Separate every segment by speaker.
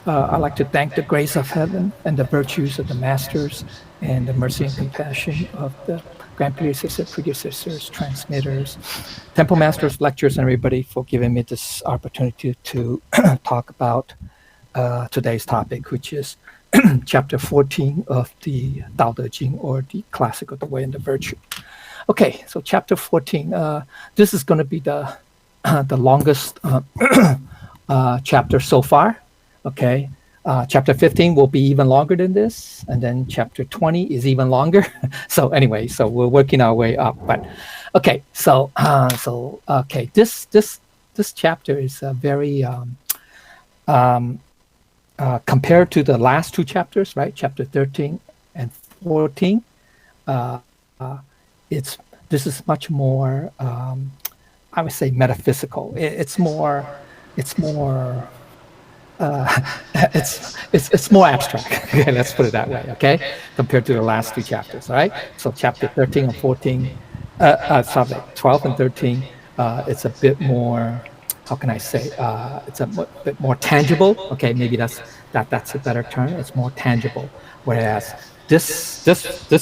Speaker 1: I'd like to thank the grace of heaven and the virtues of the masters and the mercy and compassion of the grand predecessors, predecessors, transmitters, temple masters, lectures, and everybody for giving me this opportunity to talk about today's topic, which is chapter 14 of the Tao Te Ching, or the Classic of the Way and the Virtue. Okay, so chapter 14. This is going to be the longest chapter so far. Okay, chapter 15 will be even longer than this, and then chapter 20 is even longer. So anyway, so we're working our way up. But okay, this chapter is very compared to the last two chapters, right? Chapter 13 and 14. This is much more, I would say, metaphysical. It's more it's more abstract. Okay, let's put it that way. Okay, compared to the last two chapters. All right. So chapter 13 and 14, 12 and 13. It's a bit more. How can I say? It's a bit more tangible. Okay, maybe that's a better term. It's more tangible. Whereas this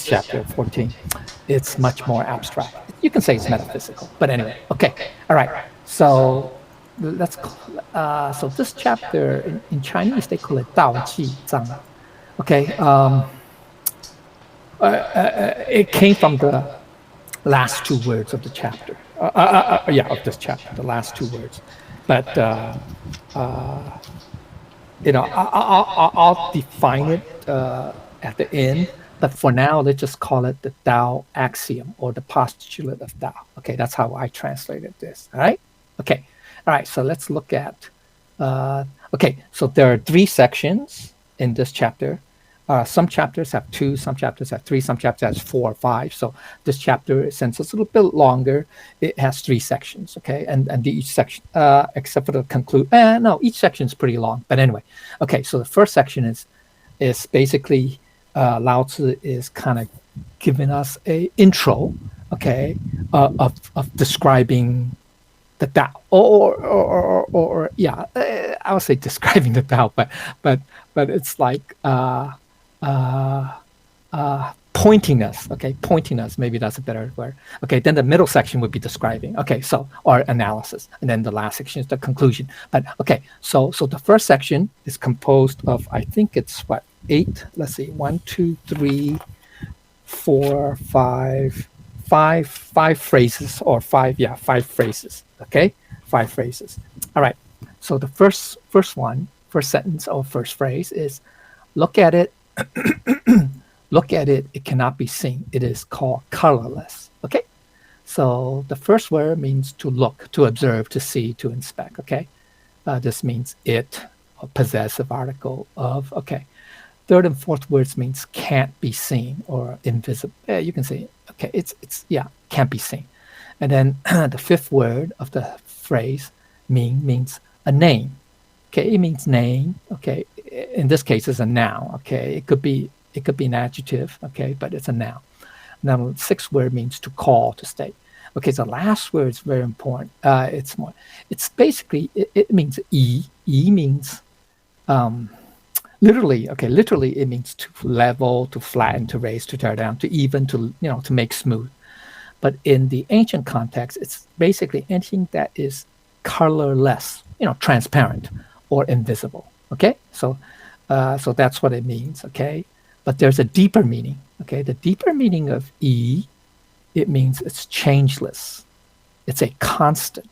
Speaker 1: chapter 14, it's much more abstract. You can say it's metaphysical, but anyway. Okay. All right. So so this chapter in Chinese they call it Dao Ji Zhang. Okay, it came from the last two words of the chapter. Of this chapter, the last two words. But I'll define it at the end. But for now, let's just call it the Tao axiom, or the postulate of Tao. Okay, that's how I translated this. All right. Okay. All right, so let's look at, so there are three sections in this chapter. Some chapters have two, some chapters have three, some chapters have 4 or 5. So this chapter, since it's a little bit longer, it has 3 sections, okay? And each section, except for the each section is pretty long, but anyway. Okay, so the first section is basically, Lao Tzu is kind of giving us a intro, okay, of describing the Tao, I would say describing the Tao, but it's like pointing us. Okay, pointing us. Maybe that's a better word. Okay, then the middle section would be describing. Okay, so or analysis, and then the last section is the conclusion. But okay, so the first section is composed of, I think it's 8. Let's see, 1, 2, 3, 4, 5. Five phrases, or 5 phrases. Okay, 5 phrases. All right. So the first sentence or first phrase is, look at it. Look at it. It cannot be seen. It is called colorless. Okay. So the first word means to look, to observe, to see, to inspect. Okay. This means it, a possessive article of. Okay. Third and fourth words means can't be seen or invisible. You can say, okay, it's can't be seen. And then the fifth word of the phrase means a name. Okay, it means name. Okay, in this case, it's a noun. Okay, it could be an adjective. Okay, but it's a noun. Now, the sixth word means to call, to state. Okay, so the last word is very important. It's basically it means e. E means literally it means to level, to flatten, to raise, to tear down, to even, to make smooth. But in the ancient context, it's basically anything that is colorless, transparent or invisible. Okay, so that's what it means. Okay, but there's a deeper meaning. Okay, the deeper meaning of E, it means it's changeless. It's a constant.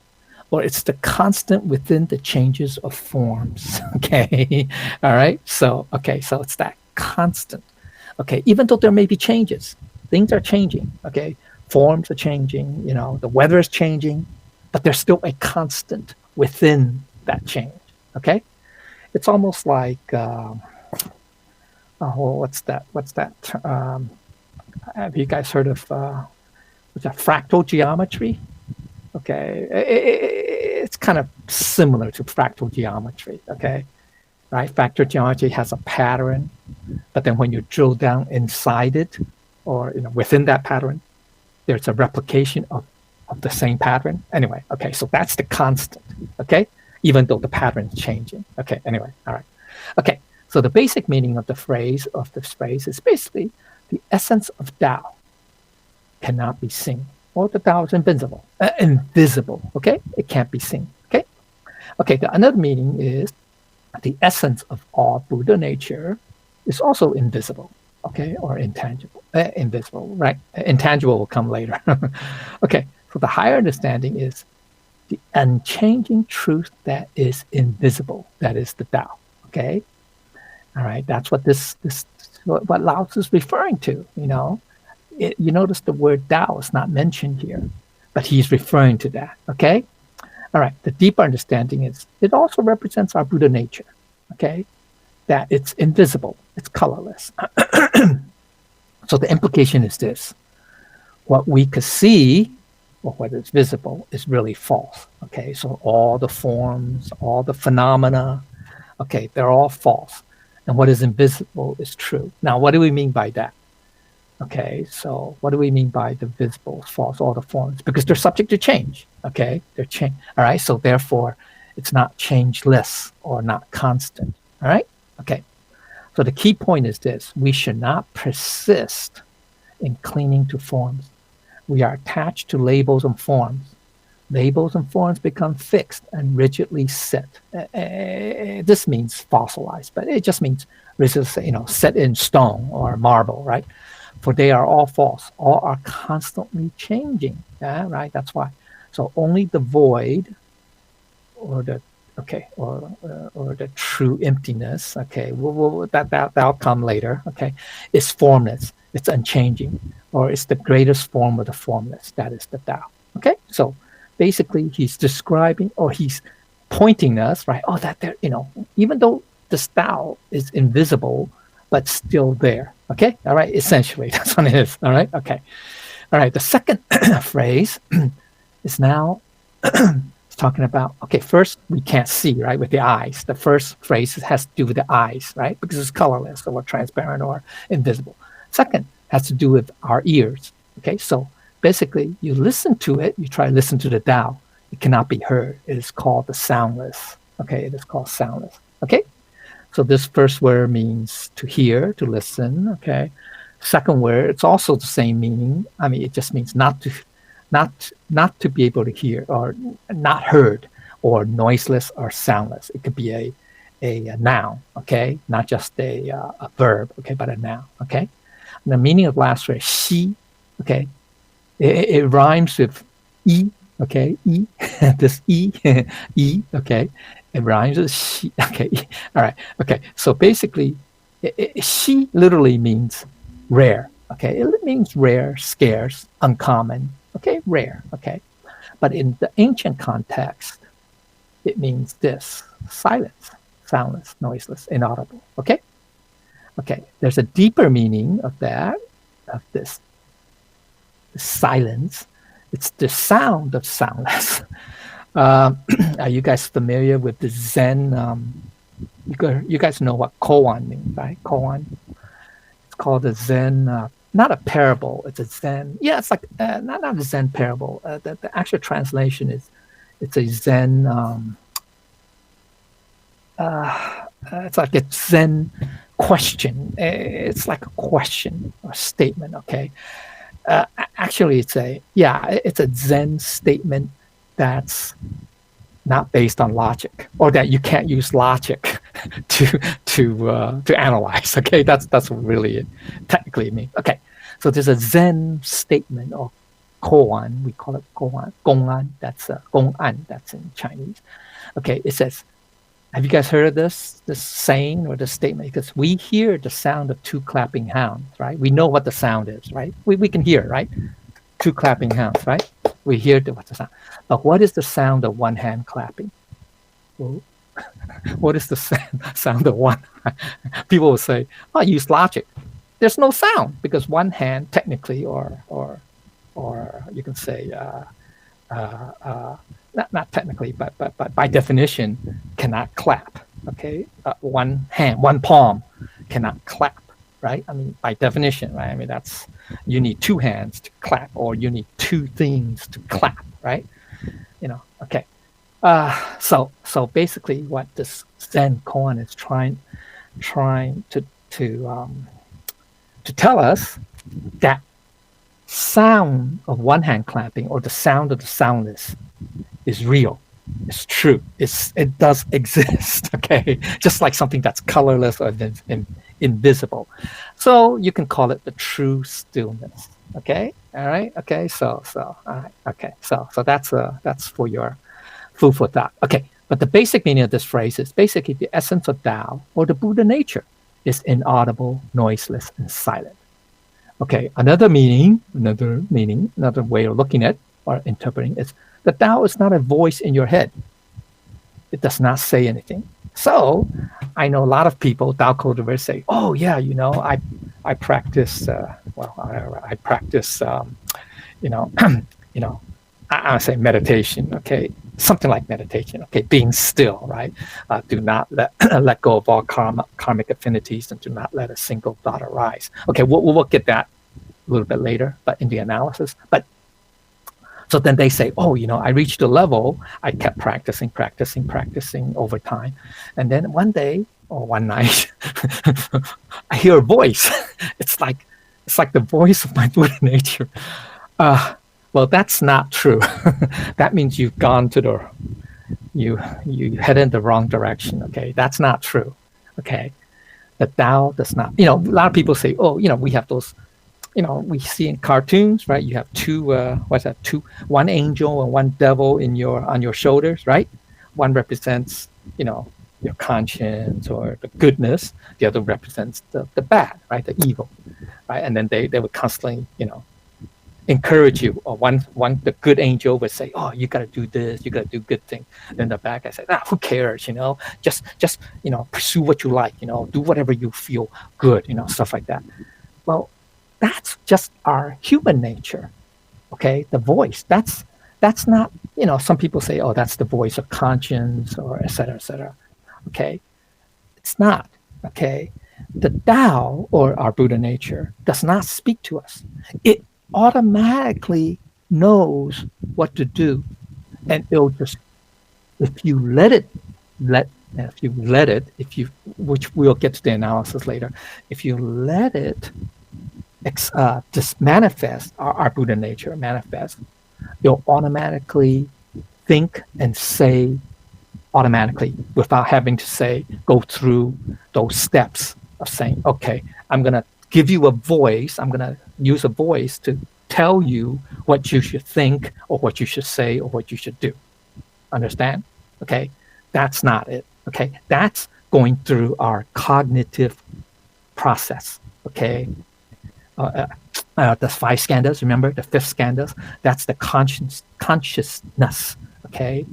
Speaker 1: Or it's the constant within the changes of forms. Okay, all right. So it's that constant. Okay, even though there may be changes, things are changing. Okay, forms are changing. The weather is changing, but there's still a constant within that change. Okay, it's almost like what's that? Have you guys heard of what's that? Fractal geometry? Okay, it's kind of similar to fractal geometry. Okay, right? Fractal geometry has a pattern, but then when you drill down inside it, or within that pattern, there's a replication of the same pattern. Anyway, okay, so that's the constant. Okay, even though the pattern is changing. Okay, anyway, all right. Okay, so the basic meaning of this phrase is basically the essence of Tao cannot be seen, or the Tao is invisible. Okay, it can't be seen. Okay, okay. The another meaning is the essence of all Buddha nature is also invisible. Okay, or intangible, invisible. Right, intangible will come later. Okay, so the higher understanding is the unchanging truth that is invisible. That is the Tao. Okay, all right. That's what what Lao Tzu is referring to. You notice the word Tao is not mentioned here, but he's referring to that. Okay. All right. The deeper understanding is it also represents our Buddha nature. Okay, that it's invisible, it's colorless. So the implication is this: what we could see, or what is visible, is really false. Okay, so all the forms, all the phenomena, okay, they're all false. And what is invisible is true. Now, what do we mean by that? Okay, so what do we mean by the visible, false, all the forms? Because they're subject to change. Okay, they're change. All right, so therefore, it's not changeless or not constant. All right, okay. So the key point is this: we should not persist in clinging to forms. We are attached to labels and forms. Labels and forms become fixed and rigidly set. This means fossilized, but it just means set in stone or marble, right? For they are all false. All are constantly changing. Yeah, right. That's why. So only the void, or the or the true emptiness. Okay, that'll come later. Okay, is formless. It's unchanging, or it's the greatest form of the formless. That is the Tao. Okay, so basically he's describing, or he's pointing us, right? Oh, that there, even though this Tao is invisible, but still there. Okay, all right. Essentially, that's what it is. All right. Okay, all right. The second phrase is now. It's talking about, okay, first we can't see, right, with the eyes. The first phrase has to do with the eyes, right, because it's colorless or transparent or invisible. Second has to do with our ears. Okay, so basically you listen to it, you try to listen to the Tao, it cannot be heard. It is called the soundless. Okay, it is called soundless. Okay, so this first word means to hear, to listen. Okay, second word, it's also the same meaning. I mean, it just means not to be able to hear, or not heard, or noiseless or soundless. It could be a noun, okay, not just a verb, okay, but a noun, okay. And the meaning of last phrase, xi, okay, it rhymes with e, okay, e, this e, e, okay, it rhymes with xi, okay, all right, okay. So basically, xi literally means rare, okay. It means rare, scarce, uncommon. Okay, rare, okay. But in the ancient context, it means this: silence, soundless, noiseless, inaudible, okay? Okay, there's a deeper meaning of that, of this silence. It's the sound of soundless. Are you guys familiar with the Zen? You guys know what koan means, right? Koan. It's called the Zen. Not a parable. It's a Zen. Yeah, it's like not a Zen parable. The actual translation is, it's a Zen. It's like a Zen question. It's like a question or statement. Okay. Actually, it's a Zen statement that's not based on logic, or that you can't use logic to analyze. Okay, that's really it, technically it means. Okay, so there's a Zen statement, or koan. We call it koan, gong'an. That's gong'an. That's in Chinese. Okay, it says, have you guys heard of this saying or this statement? Because we hear the sound of two clapping hands, right? We know what the sound is, right? We can hear, right? Two clapping hands, right? We hear what's the sound. But what is the sound of one hand clapping? Well, what is the sound of one? People will say, "Oh, use logic." There's no sound because one hand, technically, or you can say, not technically, but by definition, cannot clap. Okay, one hand, one palm cannot clap, right? I mean, by definition, right? I mean, you need two hands to clap, or you need two things to clap, right? Okay. So basically, what this Zen koan is trying to tell us that sound of one hand clapping or the sound of the soundless is real. It's true. It does exist. Okay, just like something that's colorless or invisible. So you can call it the true stillness. Okay. All right. Okay. So all right. Okay. So that's for your food for thought. Okay. But the basic meaning of this phrase is basically the essence of Tao or the Buddha nature is inaudible, noiseless, and silent. Okay. Another way of looking at or interpreting is the Tao is not a voice in your head. It does not say anything. So I know a lot of people, Tao cultivators, say, "Oh yeah, I practice. I practice. You know, I say meditation. Okay, something like meditation. Okay, being still. Right. Do not let go of all karmic affinities, and do not let a single thought arise. Okay, we'll get that a little bit later, but in the analysis. But so then they say, oh, I reached a level, I kept practicing over time. And then one day or one night, I hear a voice. It's like the voice of my Buddha nature. Well, that's not true. That means you've gone you head in the wrong direction. Okay, that's not true. Okay, the Tao does not, a lot of people say, oh, we have those, we see in cartoons, right? You have one angel and one devil on your shoulders, right? One represents, your conscience or the goodness. The other represents the bad, right? The evil, right? And then they would constantly, encourage you. Or the good angel would say, oh, you got to do this, you got to do good thing. Then the bad guy says, who cares? Just pursue what you like. Do whatever you feel good. Stuff like that. Well, that's just our human nature, okay? The voice, that's not, some people say, oh, that's the voice of conscience or et cetera, okay? It's not, okay? The Tao, or our Buddha nature, does not speak to us. It automatically knows what to do, and it'll just, if you let it, which we'll get to the analysis later, if you let it just manifest, our Buddha nature manifest, you'll automatically think and say automatically without having to go through those steps of saying, okay, I'm going to give you a voice, I'm going to use a voice to tell you what you should think or what you should say or what you should do. Understand? Okay, that's not it. Okay, that's going through our cognitive process. Okay. The 5 skandhas, remember the 5th skandhas? That's the consciousness. Okay,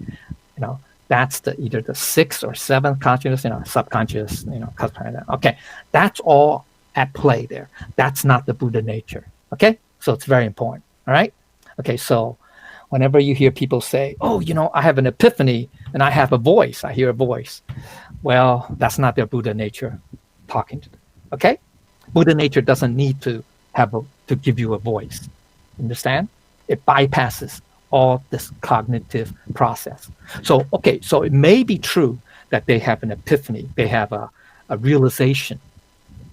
Speaker 1: that's either the 6th or 7th consciousness. Subconscious. Okay, that's all at play there. That's not the Buddha nature. Okay, so it's very important. All right. Okay, so whenever you hear people say, "Oh, I have an epiphany and I have a voice," I hear a voice. Well, that's not their Buddha nature talking to them. Okay. Buddha nature doesn't need to give you a voice. Understand? It bypasses all this cognitive process. So it may be true that they have an epiphany, they have a realization,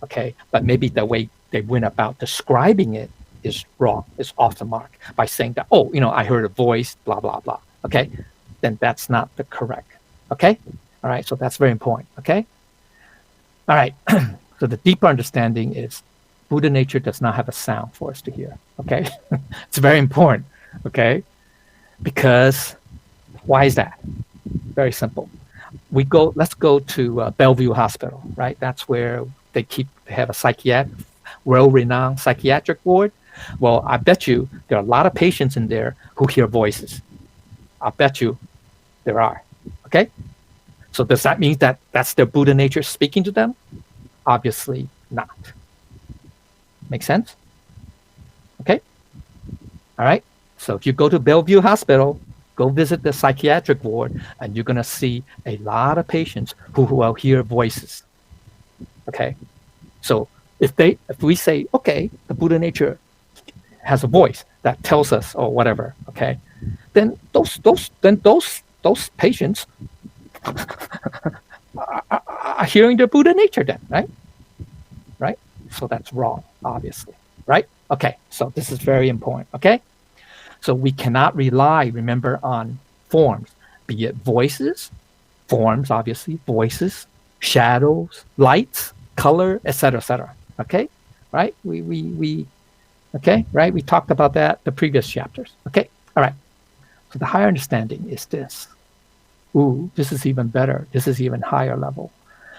Speaker 1: okay, but maybe the way they went about describing it is wrong, is off the mark, by saying that, oh, I heard a voice, blah, blah, blah, okay? Then that's not the correct, okay? All right, so that's very important, okay? All right. So the deeper understanding is Buddha nature does not have a sound for us to hear, okay? It's very important, okay? Because why is that? Very simple. Let's go to Bellevue Hospital, right? That's where they have a well-renowned psychiatric ward. Well, I bet you there are a lot of patients in there who hear voices. I bet you there are, okay? So does that mean that that's their Buddha nature speaking to them? Obviously not. Make sense? Okay? All right? So if you go to Bellevue Hospital, go visit the psychiatric ward, and you're going to see a lot of patients who will hear voices. Okay? So if we say, okay, the Buddha nature has a voice that tells us or whatever, okay, then those those patients are hearing the Buddha nature then, right? Right? So that's wrong, obviously, right? Okay, so this is very important, okay? So we cannot rely, remember, on forms, be it voices, forms, obviously, voices, shadows, lights, color, etc., okay? Right? Okay, right? We talked about that the previous chapters, okay? All right, so the higher understanding is this. Ooh, this is even better. This is even higher level.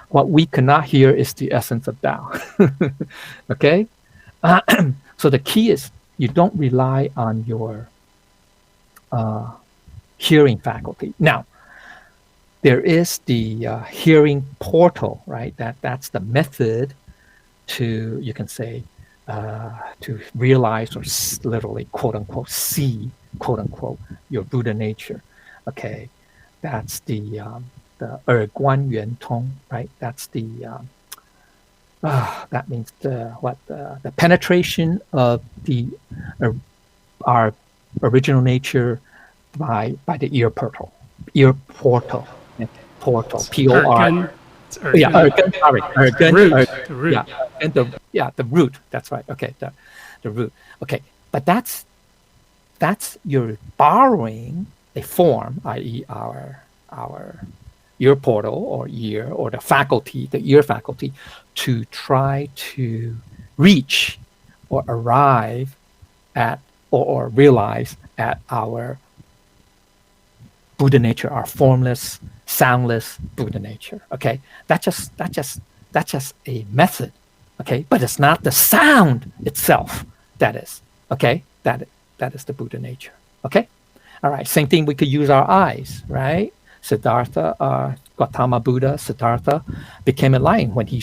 Speaker 1: What we cannot hear is the essence of Tao. Okay? So the key is you don't rely on your hearing faculty. Now, there is the hearing portal, right? That's the method to, you can say, to realize or literally, quote unquote, see, quote unquote, your Buddha nature. Okay? That's the 耳观圆通, right? That's the that means the penetration of our original nature by the ear portal, okay. Portal, P-O-R. Yeah,
Speaker 2: the root.
Speaker 1: Yeah, and the root. That's right. Okay, the root. Okay, but that's you're borrowing a form, i.e., our ear portal or ear or the ear faculty, to try to reach or arrive at or realize at our Buddha nature, our formless, soundless Buddha nature. Okay, that's just a method. Okay, but it's not the sound itself. That is okay. That is the Buddha nature. Okay, all right. Same thing. We could use our eyes, right? Siddhartha, Gautama Buddha, Siddhartha became enlightened when he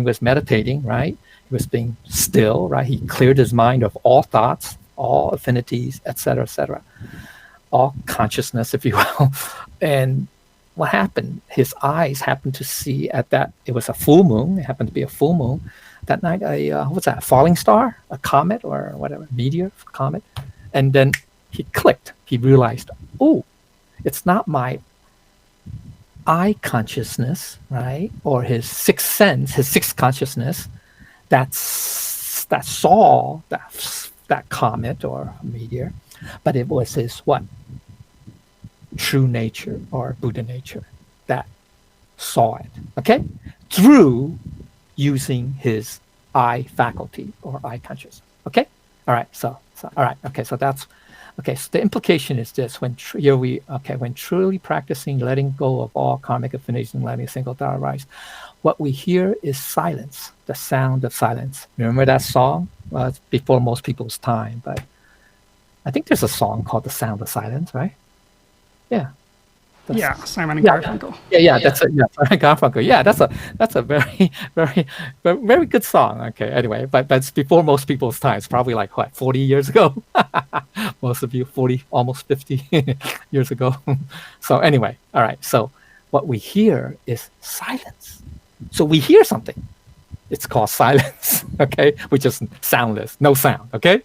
Speaker 1: was meditating, right? He was being still, right? He cleared his mind of all thoughts, all affinities, etc., all consciousness, if you will. And what happened? His eyes happened to see it was a full moon. It happened to be a full moon that night. What's that? A falling star, a comet, or whatever, meteor, comet. And then he clicked. He realized, oh, it's not my eye consciousness, right? Or his sixth sense, his sixth consciousness that saw that comet or meteor, but it was his what? True nature or Buddha nature that saw it, okay? Through using his eye faculty or eye consciousness, okay? All right, so all right, okay, so that's, okay, so the implication is this: when truly practicing letting go of all karmic affinities and letting a single thought arise, what we hear is silence, the sound of silence. Remember that song? Well, it's before most people's time, but I think there's a song called "The Sound of Silence," right? Yeah.
Speaker 2: Simon and Garfunkel.
Speaker 1: Yeah, that's it. Yeah, Simon Garfunkel. Yeah, that's a very, very, very good song. Okay, anyway, but it's before most people's time. It's probably like what, 40 years ago. Most of you, 40, almost 50 years ago. So anyway, all right. So what we hear is silence. So we hear something. It's called silence. Okay, which is soundless, no sound. Okay,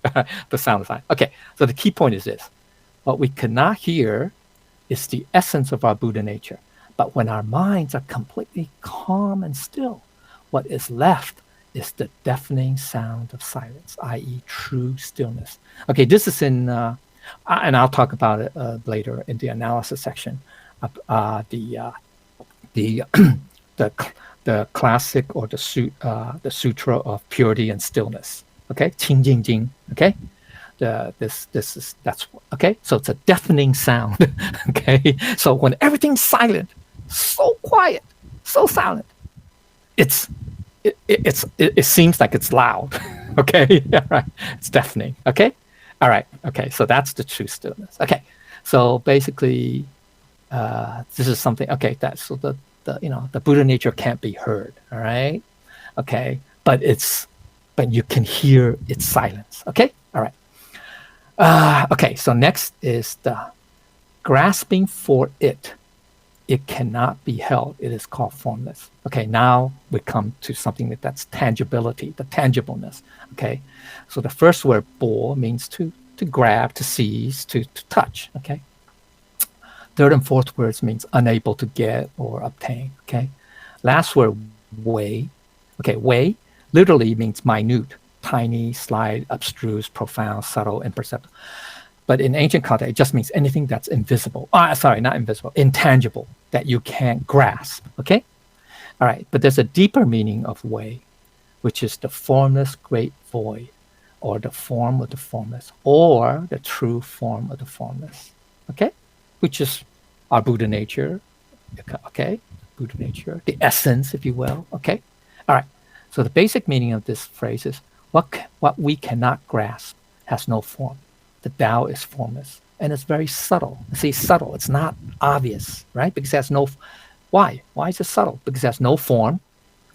Speaker 1: the sound of silence. Okay, so the key point is this: what we cannot hear is the essence of our Buddha nature. But when our minds are completely calm and still, what is left is the deafening sound of silence, i.e. true stillness. Okay, this is in, and I'll talk about it later in the analysis section, the classic or the Sutra of Purity and Stillness. Okay, Qing Jing Jing. Okay. That's okay. So it's a deafening sound. Okay. So when everything's silent, so quiet, so silent, it seems like it's loud. Okay. Yeah, right. It's deafening. Okay. All right. Okay. So that's the true stillness. Okay. So basically, this is something. Okay. That's so the Buddha nature can't be heard. All right. Okay. But you can hear its silence. Okay. All right. Okay, so next is the grasping for it. It cannot be held. It is called formless. Okay, now we come to something that's tangibility, the tangibleness. Okay, so the first word "bo" means to grab, to seize, to touch. Okay, Third and fourth words means unable to get or obtain. Okay. Last word, wei. Okay, wei literally means minute, tiny, slight, abstruse, profound, subtle, imperceptible. But in ancient context, it just means anything that's invisible. Sorry, not invisible, intangible, that you can't grasp. Okay. All right. But there's a deeper meaning of wei, which is the formless great void, or the form of the formless, or the true form of the formless. Okay. Which is our Buddha nature. Okay. Buddha nature, the essence, if you will. Okay. All right. So the basic meaning of this phrase is what we cannot grasp has no form. The Tao is formless, and it's very subtle. See, subtle. It's not obvious, right? Because it has no. Why? Why is it subtle? Because it has no form,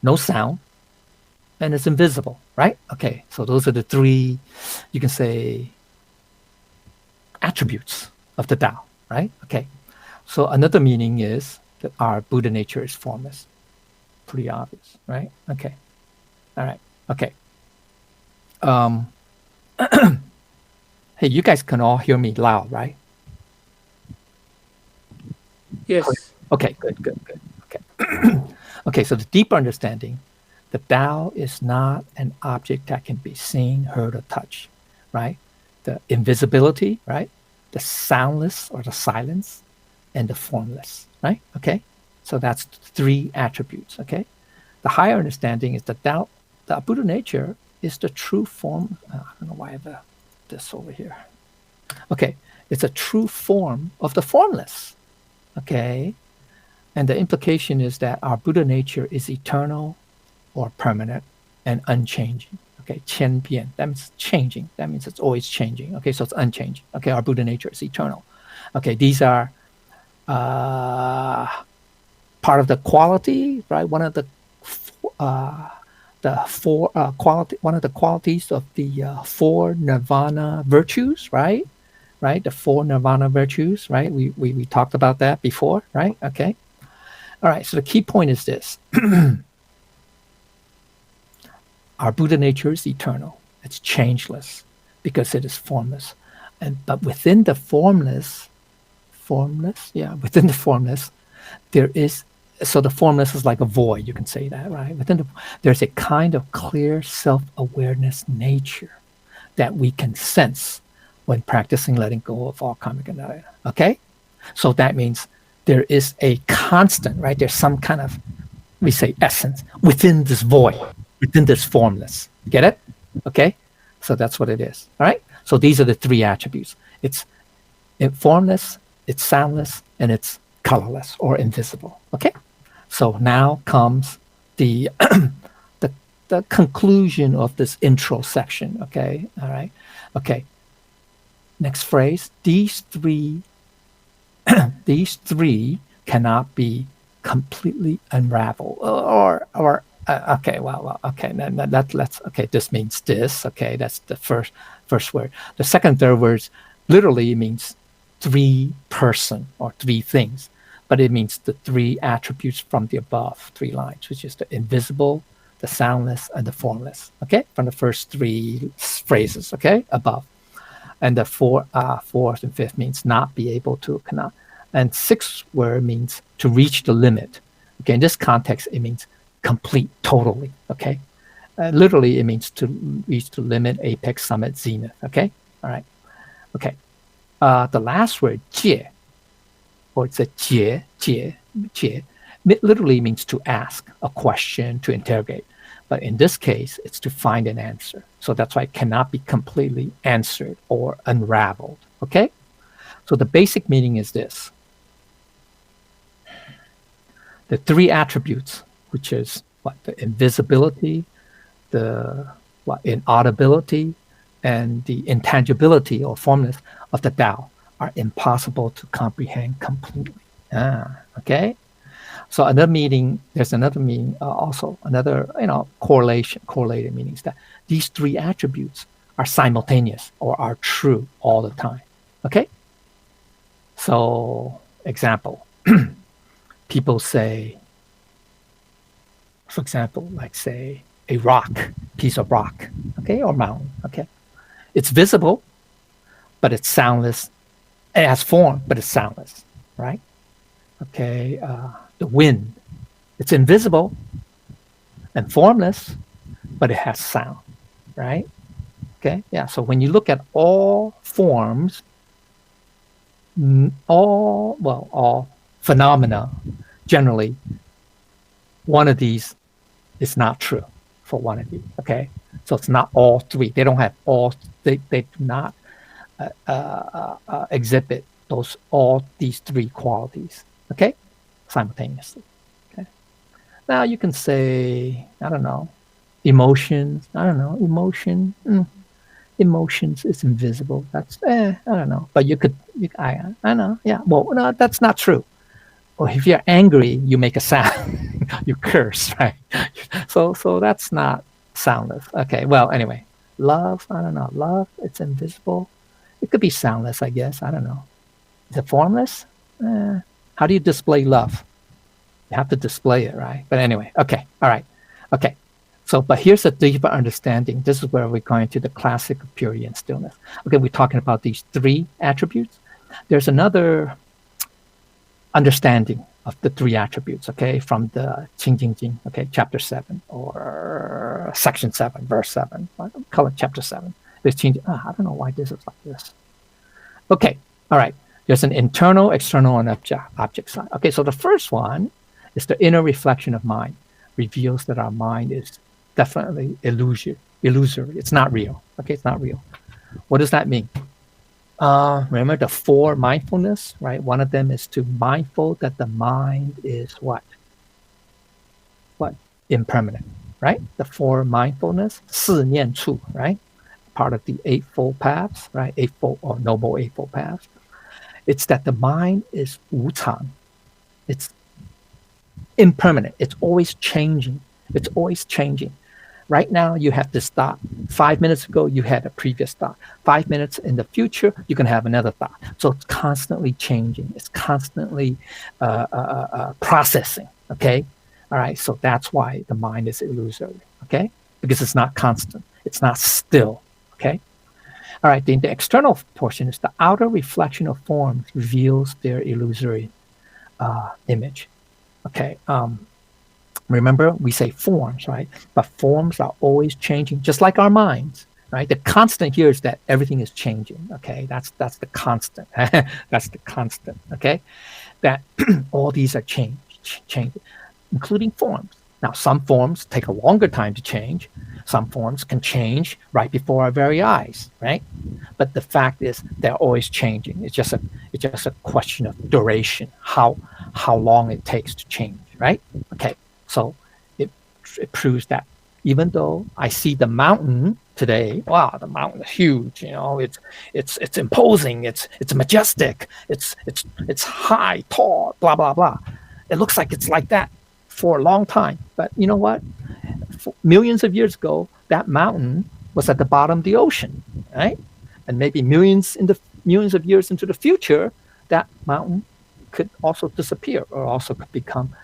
Speaker 1: no sound, and it's invisible, right? Okay. So those are the three, you can say, attributes of the Tao, right? Okay. So another meaning is that our Buddha nature is formless. Pretty obvious, right? Okay. All right. Okay. Hey, you guys can all hear me loud, right?
Speaker 3: Yes.
Speaker 1: Okay, good. Okay. Okay, so the deeper understanding, the Tao is not an object that can be seen, heard, or touched, right? The invisibility, right? The soundless or the silence, and the formless, right? Okay. So that's three attributes, okay? The higher understanding is the Tao, the Buddha nature is the true form. I don't know why I have this over here. Okay, it's a true form of the formless, okay? And the implication is that our Buddha nature is eternal or permanent and unchanging, okay? Qian bian, that means changing. That means it's always changing, okay? So it's unchanging, okay? Our Buddha nature is eternal. Okay, these are part of the quality, right? One of the one of the qualities of the four nirvana virtues, right? Right, the four nirvana virtues, right? We talked about that before, right? Okay. All right. So the key point is this: our Buddha nature is eternal. It's changeless because it is formless, but within the formless, within the formless, there is. So the formless is like a void, you can say that, right? There's a kind of clear self-awareness nature that we can sense when practicing letting go of all karmic anarya, okay? So that means there is a constant, right? There's some kind of, we say, essence within this void, within this formless. Get it? Okay? So that's what it is, all right? So these are the three attributes. It's formless, it's soundless, and it's colorless or invisible, okay? So now comes the the conclusion of this intro section, okay? All right, okay. Next phrase, these three cannot be completely unraveled or okay, well, okay, then let's, okay, this means this, okay, that's the first word. The second, third words literally means three person or three things, but it means the three attributes from the above three lines, which is the invisible, the soundless, and the formless, okay, from the first three phrases, okay, above. And the fourth and fifth means not be able to, cannot. And sixth word means to reach the limit. Okay, in this context, it means complete, totally, okay? Literally, it means to reach the limit, apex, summit, zenith, okay? All right, okay. The last word, 解, or it's a 解, literally means to ask a question, to interrogate. But in this case, it's to find an answer. So that's why it cannot be completely answered or unraveled, okay? So the basic meaning is this. The three attributes, which is what? The invisibility, the inaudibility, and the intangibility or formless of the Tao are impossible to comprehend completely. Okay? So another meaning, there's another meaning also, another, correlated meanings that these three attributes are simultaneous or are true all the time. Okay? So, example, people say, for example, like say a rock, piece of rock, okay, or mountain, okay? It's visible, but it's soundless. It has form, but it's soundless. right? Okay, the wind, it's invisible and formless, but it has sound, right? Okay, yeah. So when you look at all forms, all phenomena, generally, one of these is not true for one of these. Okay, so it's not all three. They don't have all. They do not exhibit all these three qualities. Okay, simultaneously. Okay. Now you can say, I don't know, emotions. I don't know, emotion. Emotions is invisible. That's I don't know. But I know. Yeah. Well, no, that's not true. Or if you're angry, you make a sound. You curse, right? So that's not soundless. Okay. Well, anyway, love. I don't know. Love. It's invisible. It could be soundless, I guess. I don't know. Is it formless? How do you display love? You have to display it, right? But anyway, okay. All right. Okay. So, but here's a deeper understanding. This is where we're going to the classic of purity and stillness. Okay, we're talking about these three attributes. There's another understanding of the three attributes, okay, from the Qing Jing Jing, okay, chapter 7 or section 7, verse 7. I call it chapter 7. There's Qing. I don't know why this is like this. Okay, all right. There's an internal, external, and object side. Okay, so the first one is the inner reflection of mind, reveals that our mind is definitely illusory. It's not real. Okay, it's not real. What does that mean? Remember the 4 mindfulness, right? One of them is to mindful that the mind is what? What? Impermanent, right? The 4 mindfulness, 四念处, right? Part of the Eightfold Paths, right? Eightfold or Noble Eightfold Paths. It's that the mind is 无常. It's impermanent. It's always changing. It's always changing. Right now, you have this thought. 5 minutes ago, you had a previous thought. 5 minutes in the future, you can have another thought. So it's constantly changing. It's constantly processing. Okay, all right. So that's why the mind is illusory. Okay, because it's not constant. It's not still. Okay. All right. Then the external portion is the outer reflection of forms reveals their illusory image. Okay. Remember, we say forms, right? But forms are always changing, just like our minds, right? The constant here is that everything is changing. Okay, that's the constant. That's the constant. Okay, that all these are changing, including forms. Now, some forms take a longer time to change. Some forms can change right before our very eyes, right? But the fact is, they're always changing. It's just a question of duration, how long it takes to change, right? Okay. So it proves that even though I see the mountain today, wow, the mountain is huge. You know, it's imposing. It's majestic. It's high, tall, blah blah blah. It looks like it's like that for a long time. But you know what? Millions of years ago, that mountain was at the bottom of the ocean, right? And maybe millions of years into the future, that mountain could also disappear or also could become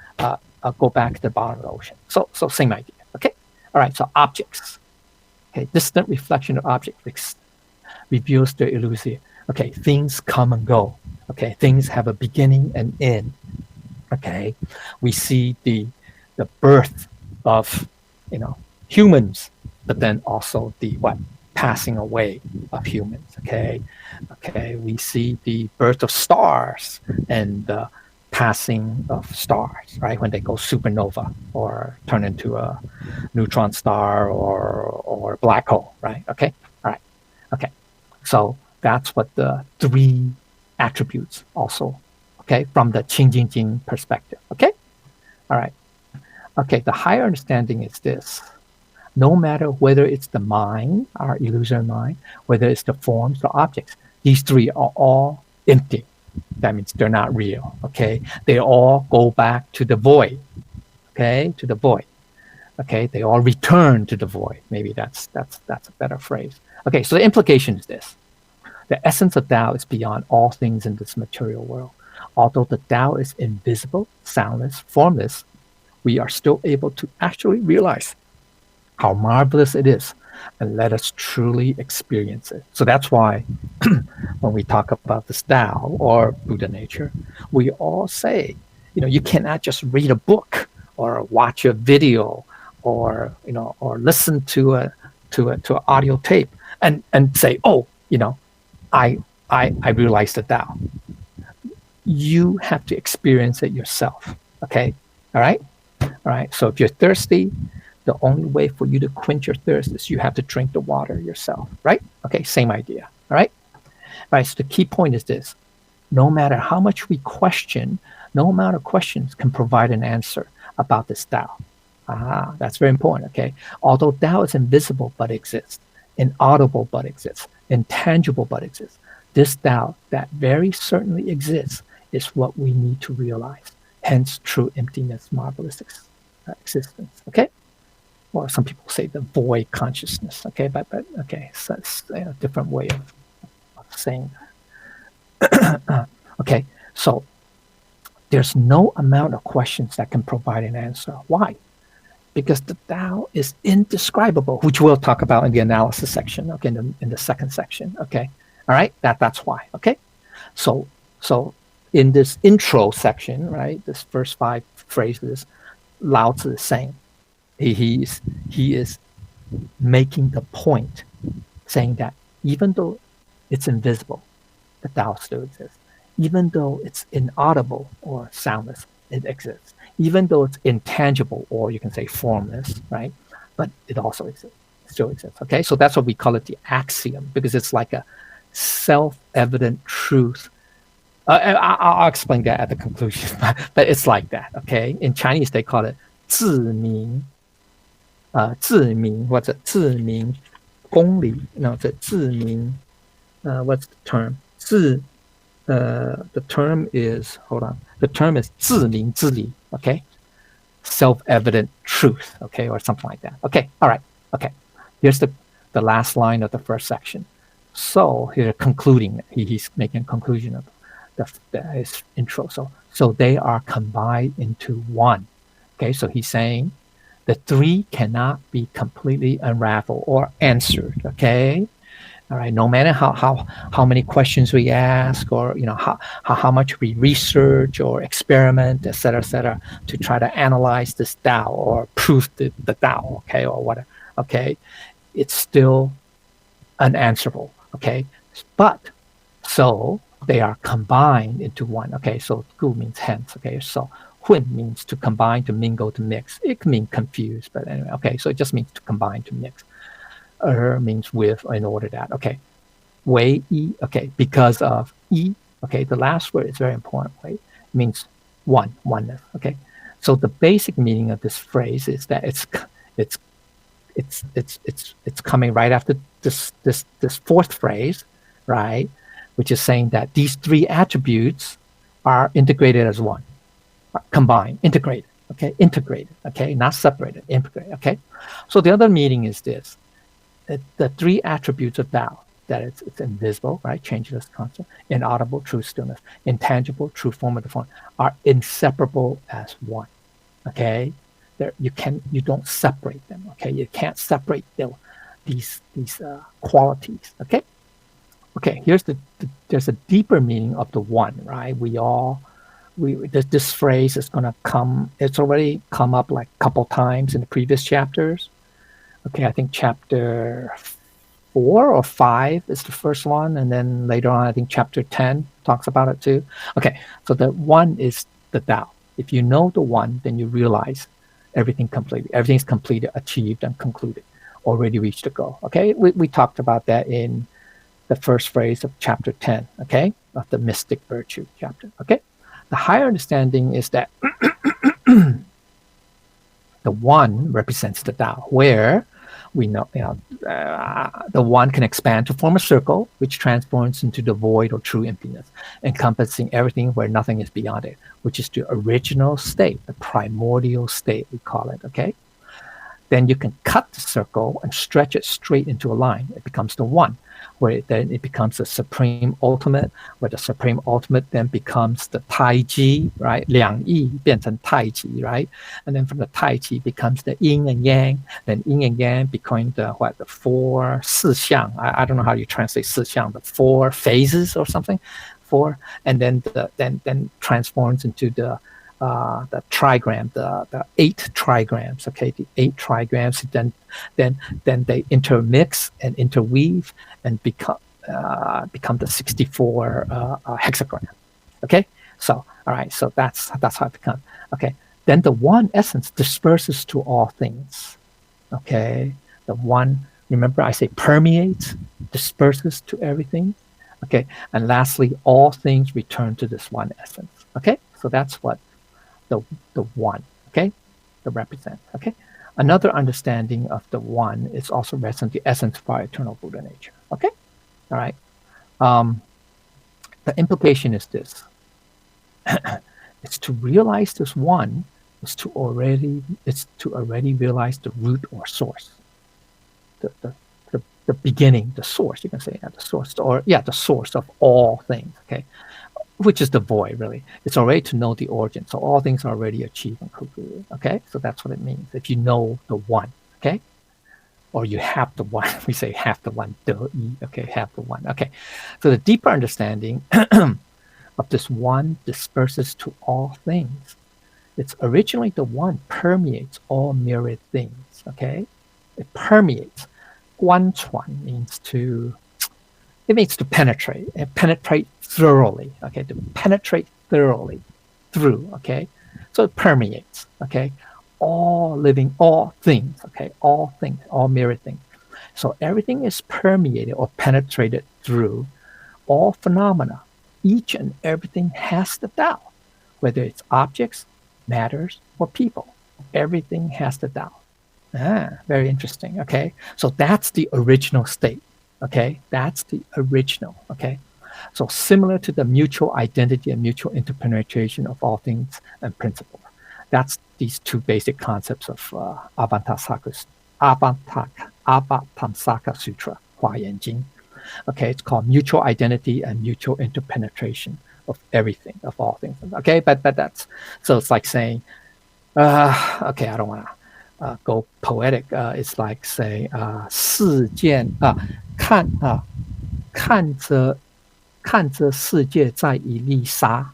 Speaker 1: go back to the bottom of the ocean. So same idea. Okay. All right. So objects. Okay. Distant reflection of objects reveals their illusion. Okay. Things come and go. Okay. Things have a beginning and end. Okay. We see the birth of humans, but then also the passing away of humans. Okay. Okay. We see the birth of stars and the passing of stars, right? When they go supernova or turn into a neutron star or black hole, right? Okay. All right. Okay. So that's what the 3 attributes also, okay, from the Qing Jing Jing perspective. Okay. All right. Okay. The higher understanding is this. No matter whether it's the mind, our illusory mind, whether it's the forms or objects, these 3 are all empty. That means they're not real. Okay. They all go back to the void. Okay. To the void. Okay. They all return to the void. Maybe that's a better phrase. Okay. So the implication is this. The essence of Tao is beyond all things in this material world. Although the Tao is invisible, soundless, formless, we are still able to actually realize how marvelous it is and let us truly experience it. So that's why when we talk about this Tao or Buddha nature, we all say, you cannot just read a book or watch a video or or listen to an audio tape and say, oh, I realized the Tao. You have to experience it yourself. Okay, all right. So if you're thirsty, the only way for you to quench your thirst is you have to drink the water yourself, right? Okay, same idea. All right. So the key point is this: no matter how much we question, no amount of questions can provide an answer about this Tao. That's very important. Okay, although Tao is invisible but exists, inaudible but exists, intangible but exists, this Tao that very certainly exists is what we need to realize. Hence, true emptiness, marvelous existence. Okay, or some people say the void consciousness. Okay, but okay, so it's a different way of saying that. Okay, so there's no amount of questions that can provide an answer. Why? Because the Tao is indescribable, which we'll talk about in the analysis section. Okay, in the second section. Okay, all right. That's why. Okay, so in this intro section, right, this first 5 phrases, Lao Tzu is saying, he is making the point, saying that even though it's invisible, the Tao still exists. Even though it's inaudible or soundless, it exists. Even though it's intangible, or you can say formless, right? But it also exists, still exists. Okay, so that's what we call it the axiom, because it's like a self-evident truth. I'll explain that at the conclusion, but it's like that. Okay, in Chinese they call it 自明. 自明 what's it? 自明公理. No, it's 自明. What's the term? 自 the term is, hold on. The term is 自明之理. Okay, self-evident truth. Okay, or something like that. Okay, all right. Okay, here's the last line of the first section. So he's concluding. He's making a conclusion of his intro. So they are combined into one. Okay, so he's saying the 3 cannot be completely unraveled or answered. Okay. All right. No matter how many questions we ask, or how much we research or experiment, etc., to try to analyze this Tao or prove the Tao, okay, or whatever, okay, it's still unanswerable. Okay, but so they are combined into one. Okay, so gu means hence. Okay, so hun means to combine, to mingle, to mix. It can mean confused, but anyway. Okay, so it just means to combine, to mix. Means with, in order that. Okay, wei yi. Okay, because of yi. Okay, the last word is very important. Wei means oneness. Okay, so the basic meaning of this phrase is that it's coming right after this fourth phrase, right, which is saying that these 3 attributes are integrated as one, combined, integrated. Okay, integrated. Okay, not separated, integrated. Okay, so the other meaning is this: the 3 attributes of Tao, that it's invisible, right, changeless, constant, inaudible, true stillness, intangible, true form of the form, are inseparable as one. Okay, you don't separate them. Okay, you can't separate these qualities. Okay, there's a deeper meaning of the one, right? This phrase is going to come. It's already come up like a couple times in the previous chapters. Okay, I think chapter 4 or 5 is the first one, and then later on, I think chapter 10 talks about it too. Okay, so the one is the Tao. If you know the one, then you realize everything's completed, achieved, and concluded, already reached the goal. Okay, we talked about that in the first phrase of chapter 10. Okay, of the mystic virtue chapter. Okay, the higher understanding is that the one represents the Tao, where we know, the one can expand to form a circle, which transforms into the void or true emptiness, encompassing everything where nothing is beyond it, which is the original state, the primordial state, we call it. Okay, then you can cut the circle and stretch it straight into a line. It becomes the one, where then it becomes the supreme ultimate, where the supreme ultimate then becomes the Taiji, right? 2义变成太极, right? And then from the Taiji becomes the yin and yang, then yin and yang become the four 四象. I don't know how you translate 四象, but 4 phases or something, 4, and then then transforms into the trigram, the 8 trigrams. Okay, the 8 trigrams. Then they intermix and interweave and become the 64 hexagram. Okay, so all right, so that's how it becomes. Okay, then the one essence disperses to all things. Okay, the one. Remember, I say permeates, disperses to everything. Okay, and lastly, all things return to this one essence. Okay, so that's what the one, okay, the represent. Okay, another understanding of the one is also resting the essence of our eternal Buddha nature. Okay, all right. The implication is this: it's to realize this one is to already realize the root or source, the beginning, the source. You can say the source, or the source of all things. Okay. Which is the void, really. It's already to know the origin. So all things are already achieved and completed. Okay, so that's what it means. If you know the one, okay, or you have the one, we say have the one, okay, have the one. Okay, so the deeper understanding of this one disperses to all things. It's originally the one permeates all myriad things. Okay, it permeates. 观传 means to penetrate. It penetrate thoroughly. Okay, to penetrate thoroughly through. Okay, so it permeates. Okay, all living, all things. Okay, all things, all myriad things. So everything is permeated or penetrated through all phenomena. Each and everything has the Tao, whether it's objects, matters, or people. Everything has the Tao. Very interesting. Okay, so that's the original state. Okay, that's the original. Okay, so similar to the mutual identity and mutual interpenetration of all things and principles. That's these two basic concepts of Avatamsaka Sutra, Huayan Jing. Okay, it's called mutual identity and mutual interpenetration of everything, of all things. Okay, but that's, so it's like saying, okay, I don't want to go poetic. It's like say, 世间看着世界在一粒沙,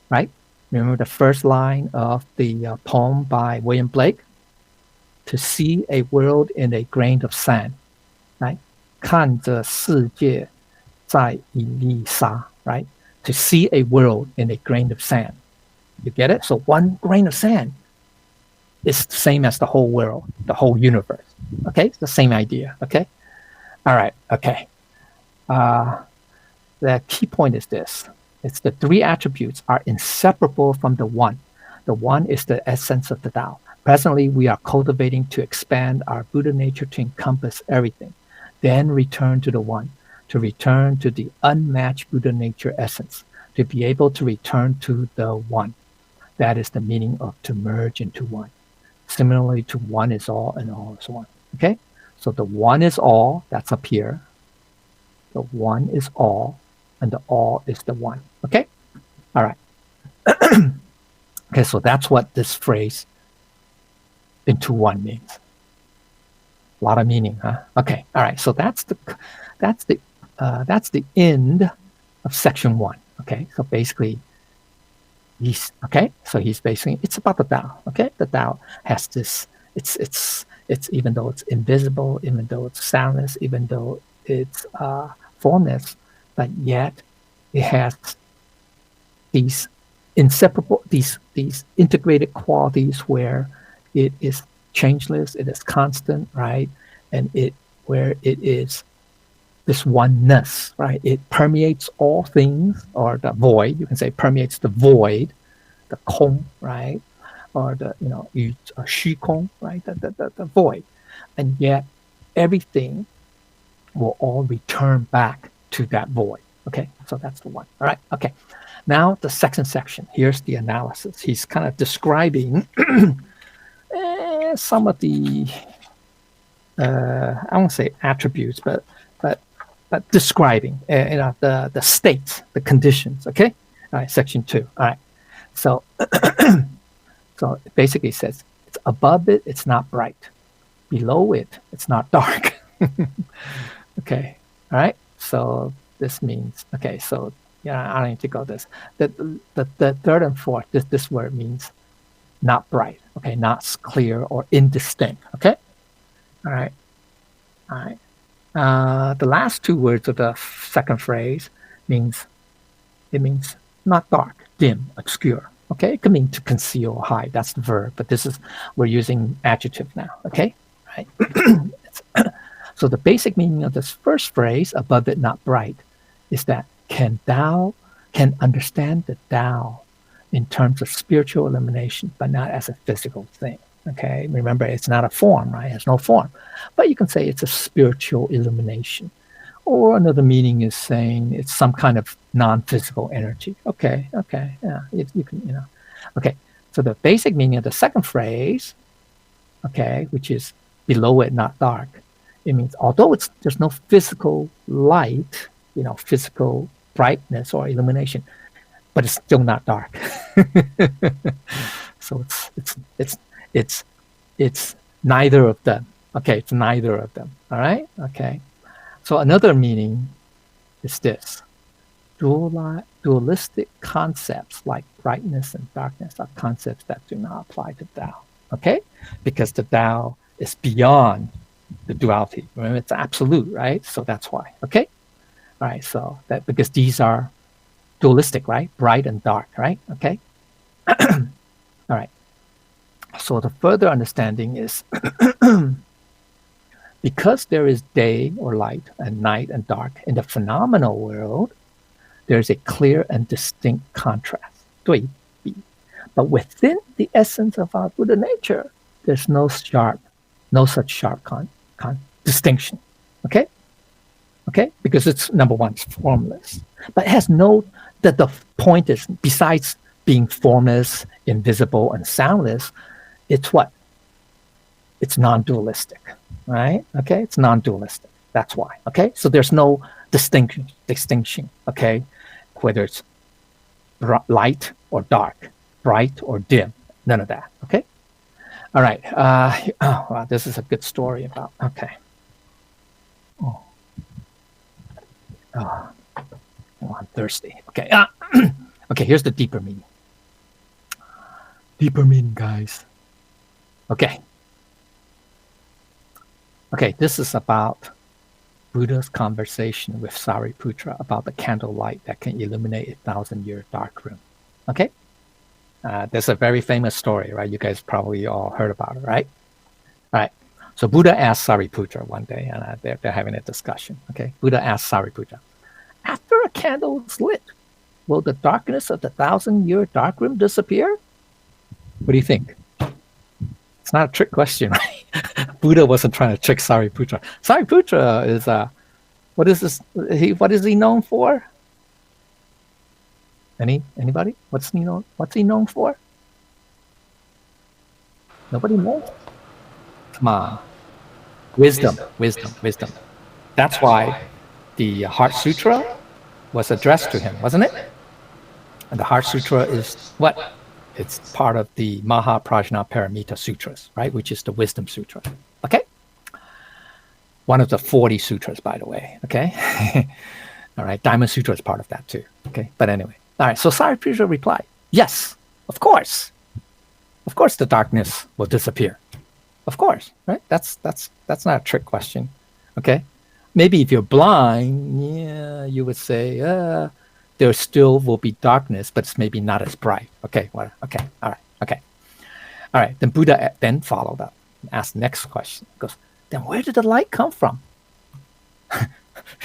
Speaker 1: right? Remember the first line of the poem by William Blake? To see a world in a grain of sand, right? 看着世界在一粒沙, right? To see a world in a grain of sand. You get it? So one grain of sand is the same as the whole world, the whole universe. Okay, it's the same idea. Okay, all right. Okay, the key point is this: it's the 3 attributes are inseparable from the one. The one is the essence of the Tao. Presently, we are cultivating to expand our Buddha nature to encompass everything, then return to the one, to return to the unmatched Buddha nature essence, to be able to return to the one. That is the meaning of to merge into one. Similarly to one is all and all is one. Okay, so the one is all, that's up here. The one is all, and the all is the one. Okay, all right. Okay, so that's what this phrase into one means. A lot of meaning, huh? Okay, all right. So that's the end of section 1. Okay, so basically. He's basically, it's about the Tao. Okay, the Tao has this. It's even though it's invisible, even though it's soundless, even though it's formless, but yet it has these inseparable, these integrated qualities where it is changeless, it is constant, right, and where it is this oneness, right? It permeates all things, or the void, you can say permeates the void, the kong, right? Or the, xu kong, right? The void. And yet everything will all return back to that void. Okay, so that's the one. All right, okay. Now the second section, here's the analysis. He's kind of describing some of the I won't say attributes, but describing the states, the conditions. Okay, all right, section 2. All right, so so it basically says it's above it, it's not bright. Below it, it's not dark. Okay, all right. So this means okay. So yeah, I don't need to go this. The third and fourth. This word means not bright. Okay, not clear or indistinct. Okay, all right, all right. The last two words of the second phrase means not dark, dim, obscure. Okay, it can mean to conceal or hide. That's the verb, but this is we're using adjective now. Okay, right. So the basic meaning of this first phrase, above it not bright, is that can understand the Tao in terms of spiritual illumination, but not as a physical thing. Okay, remember it's not a form, right? It has no form, but you can say it's a spiritual illumination. Or another meaning is saying it's some kind of non-physical energy. Okay, yeah, you can, Okay, so the basic meaning of the second phrase, okay, which is below it not dark, it means although there's no physical light, physical brightness or illumination, but it's still not dark. So it's neither of them. Okay, it's neither of them. All right. Okay. So another meaning is this: dualistic concepts like brightness and darkness are concepts that do not apply to Tao. Okay, because the Tao is beyond the duality. Remember, it's absolute, right? So that's why. Okay. All right. So that because these are dualistic, right? Bright and dark, right? Okay. All right. So the further understanding is because there is day or light and night and dark in the phenomenal world, there's a clear and distinct contrast. 对比. But within the essence of our Buddha nature, there's no such sharp distinction. Okay? Okay? Because it's, number one, it's formless. But it has the point is, besides being formless, invisible, and soundless, it's what? It's non-dualistic, right? Okay, it's non-dualistic. That's why. Okay, so there's no distinction. Okay, whether it's light or dark, bright or dim, none of that. Okay. All right. Wow, this is a good story about. Okay. Oh, I'm thirsty. Okay. Okay. Here's the deeper meaning. Deeper meaning, guys. Okay. Okay, this is about Buddha's conversation with Sariputra about the candlelight that can illuminate 1,000-year dark room. Okay? There's a very famous story, right? You guys probably all heard about it, right? All right. So Buddha asked Sariputra one day, and they're having a discussion. Okay? Buddha asked Sariputra, after a candle is lit, will the darkness of the 1,000-year dark room disappear? What do you think? It's not a trick question, right? Buddha wasn't trying to trick Sariputra. Sariputra is what is this? What is he known for? Anybody? What's he known for? Nobody knows. Come on. Wisdom. That's why the Heart Sutra was addressed to him, wasn't it? And the Heart Sutra is what? It's part of the Mahaprajnaparamita Sutras, right? Which is the Wisdom Sutra. Okay? One of the 40 sutras, by the way. Okay? All right. Diamond Sutra is part of that too. Okay? But anyway. All right. So Sariputra replied, yes, of course. Of course the darkness will disappear. Of course, right? That's not a trick question. Okay? Maybe if you're blind, yeah, you would say, there still will be darkness, but it's maybe not as bright. Okay, well, okay, all right, okay. All right, then Buddha then followed up and asked the next question. He goes, then where did the light come from?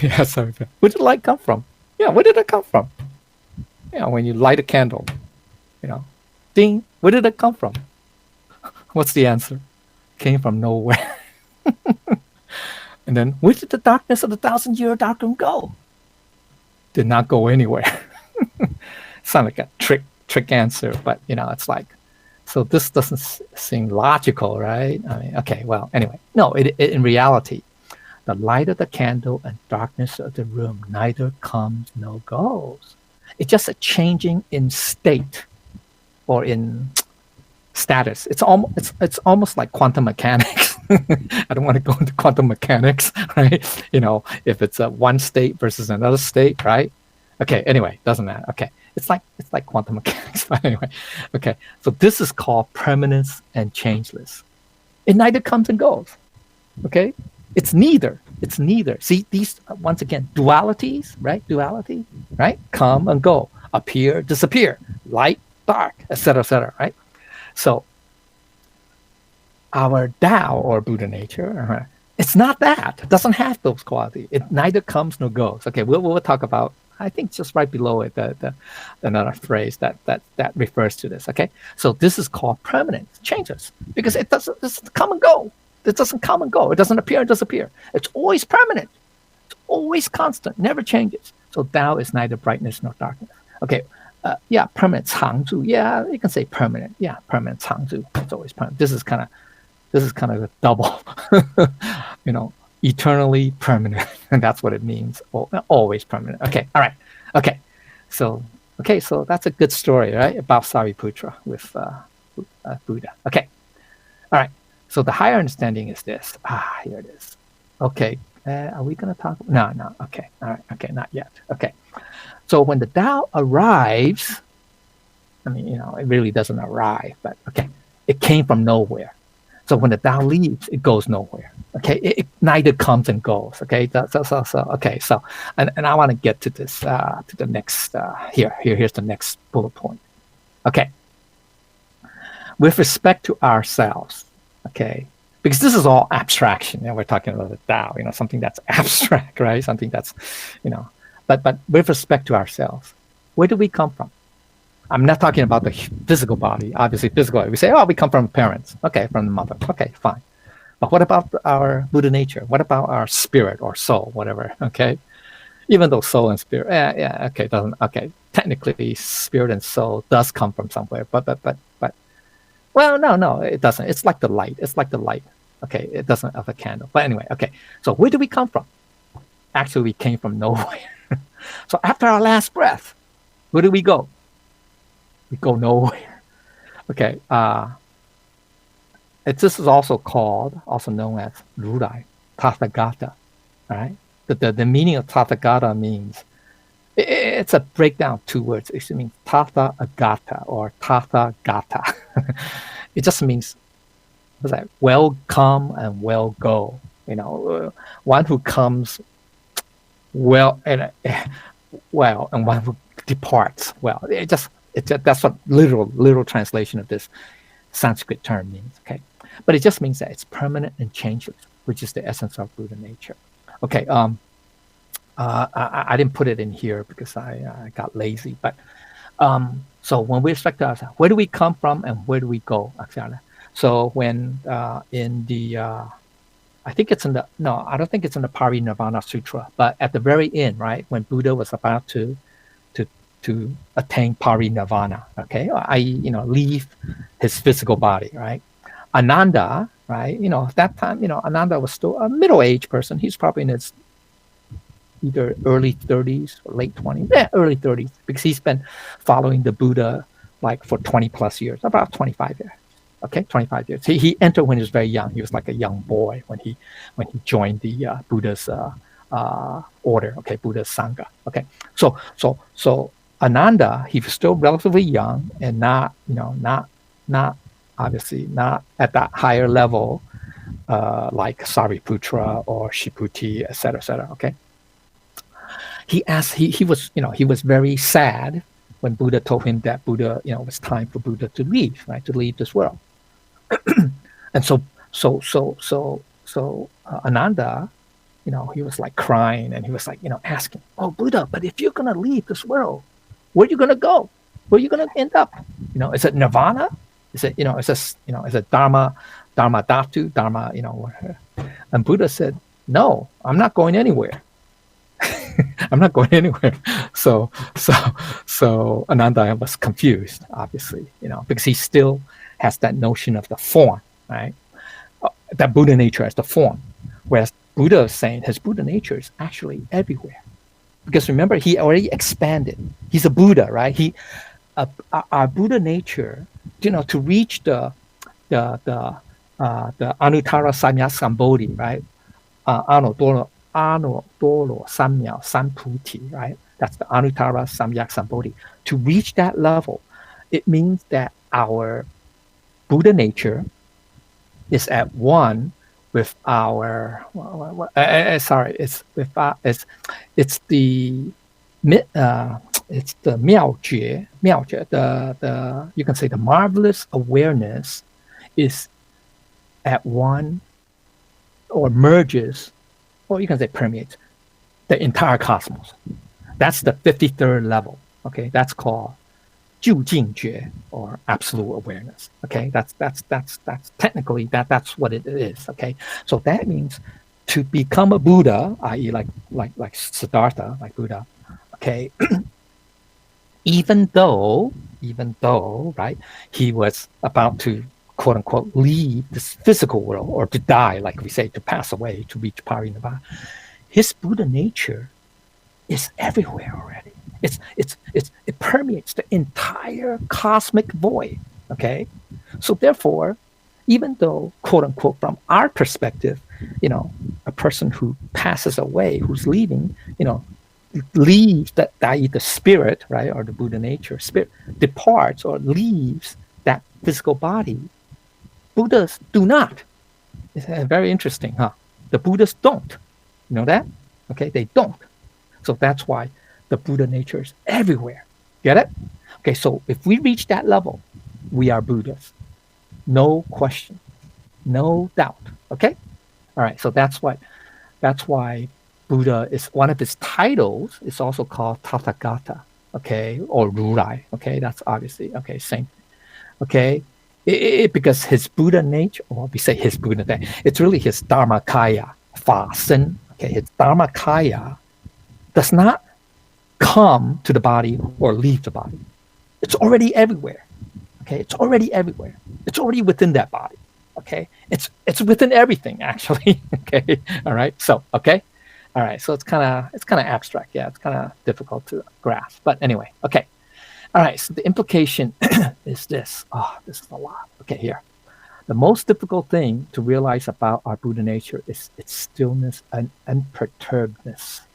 Speaker 1: Yeah, sorry. Where did the light come from? Yeah, where did it come from? Yeah, when you light a candle, ding, where did it come from? What's the answer? Came from nowhere. And then, where did the darkness of the 1,000-year dark room go? Did not go anywhere. Sound like a trick answer, but it's like So this doesn't seem logical, right? I mean, okay, well, anyway, no, in reality, the light of the candle and darkness of the room neither comes nor goes. It's just a changing in state or in status. It's almost like quantum mechanics. I don't want to go into quantum mechanics, right? If it's a one state versus another state, right? Okay, anyway, doesn't matter. Okay. It's like quantum mechanics, but anyway. Okay. So this is called permanence and changeless. It neither comes and goes. Okay? It's neither. It's neither. See, these once again, dualities, right? Duality, right? Come and go, appear, disappear, light, dark, etc., right? So our Tao or Buddha nature, it's not that. It doesn't have those qualities. It neither comes nor goes. Okay, we'll talk about. I think just right below it, another phrase that refers to this. Okay, so this is called permanent, changes, because it doesn't come and go. It doesn't come and go. It doesn't appear and disappear. It's always permanent. It's always constant, never changes. So Tao is neither brightness nor darkness. Okay, yeah, permanent, 常住. Yeah, you can say permanent. Yeah, permanent, 常住. It's always permanent. This is kind of a double, eternally permanent, and that's what it means. Always permanent. Okay, all right. Okay, so that's a good story, right, about Sariputra with Buddha. Okay, all right. So the higher understanding is this. Here it is. Okay, are we going to talk? No. Okay, all right. Okay, not yet. Okay, so when the Tao arrives, I mean, it really doesn't arrive, but okay, it came from nowhere. So when the Tao leaves, it goes nowhere. Okay, it neither comes and goes. Okay, so and I want to get to this to the next here's the next bullet point. Okay, with respect to ourselves. Okay, because this is all abstraction, and we're talking about the Tao. Something that's abstract, right? Something that's, but with respect to ourselves, where do we come from? I'm not talking about the physical body. Obviously, physical. We say, we come from parents. Okay, from the mother. Okay, fine. But what about our Buddha nature? What about our spirit or soul, whatever? Okay, even though soul and spirit, okay, doesn't. Okay, technically, spirit and soul does come from somewhere, but. Well, no, it doesn't. It's like the light. Okay, it doesn't have a candle. But anyway, okay. So where do we come from? Actually, we came from nowhere. So after our last breath, where do we go? We go nowhere. Okay. This is also known as Rurai, Tathagata. All right. The meaning of Tathagata means it's a breakdown of two words. It means Tathagata or Tathagata. It just means well come and well go. One who comes well and one who departs well. That's what literal translation of this Sanskrit term means. Okay, but it just means that it's permanent and changeless, which is the essence of Buddha nature. Okay. I didn't put it in here because I got lazy. But so when we respect ourselves, where do we come from and where do we go, Aksara? So when in the, I think it's in the, no, I don't think it's in the Parinirvana Sutra, but at the very end, right, when Buddha was about to attain Parinirvana, okay, leave his physical body, right? Ananda, right, at that time, Ananda was still a middle-aged person. He's probably in his either early 30s or late 20s, early 30s, because he's been following the Buddha like for 20 plus years, about 25 years. Okay, 25 years. He entered when he was very young. He was like a young boy when he joined the Buddha's order. Okay, Buddha's Sangha. Okay, so Ananda, he was still relatively young and not obviously not at that higher level like Sariputra or Shiputi, etc. Okay. He asked. He was very sad when Buddha told him that it was time for Buddha to leave, right, to leave this world. And so Ananda, he was like crying and he was like, asking, "Oh Buddha, but if you're gonna leave this world, where are you gonna go? Where are you gonna end up? Is it nirvana? Is it is it Dharma Dhatu, Dharma, And Buddha said, "No, I'm not going anywhere." I'm not going anywhere. So Ananda was confused, obviously, because he still has that notion of the form, right? That Buddha nature as the form. Whereas Buddha is saying his Buddha nature is actually everywhere. Because remember, he already expanded. He's a Buddha, right? Our Buddha nature, to reach the Anuttara Samyak Sambodhi, right? Anodoro Samya Samputi, right? That's the Anuttara Samyak Sambodhi. To reach that level, it means that our Buddha nature is at one with our it's the Miao Jue, the you can say the marvelous awareness is at one or merges, or you can say permeates the entire cosmos. That's the 53rd level. Okay, that's called 究竟觉 or absolute awareness. Okay, that's technically that's what it is. Okay, so that means to become a Buddha, i.e., like Siddhartha, like Buddha. Okay, even though right, he was about to quote unquote leave this physical world or to die, like we say, to pass away, to reach parinirvana, his Buddha nature is everywhere already. It permeates the entire cosmic void. Okay, so therefore, even though quote unquote from our perspective, a person who passes away, who's leaving, leaves that the spirit, right, or the Buddha nature, spirit departs or leaves that physical body. Buddhas do not. It's very interesting, huh? The Buddhas don't. You know that? Okay, they don't. So that's why the Buddha nature is everywhere. Get it? Okay, so if we reach that level, we are Buddhas. No question. No doubt. Okay? All right, so that's why Buddha is one of his titles is also called Tathagata, okay, or Rurai. Okay, that's obviously okay, same. Okay. Because his Buddha nature, or we say his Buddha nature, it's really his Dharmakaya, Fa Sen. Okay, his Dharmakaya does not come to the body or leave the body. It's already everywhere. Okay, it's already everywhere. It's already within that body. Okay, it's within everything actually. Okay, all right. So okay, all right. So it's kind of abstract. Yeah, it's kind of difficult to grasp. But anyway, okay. All right, so the implication is this. Oh, this is a lot. Okay, here. The most difficult thing to realize about our Buddha nature is its stillness and unperturbedness.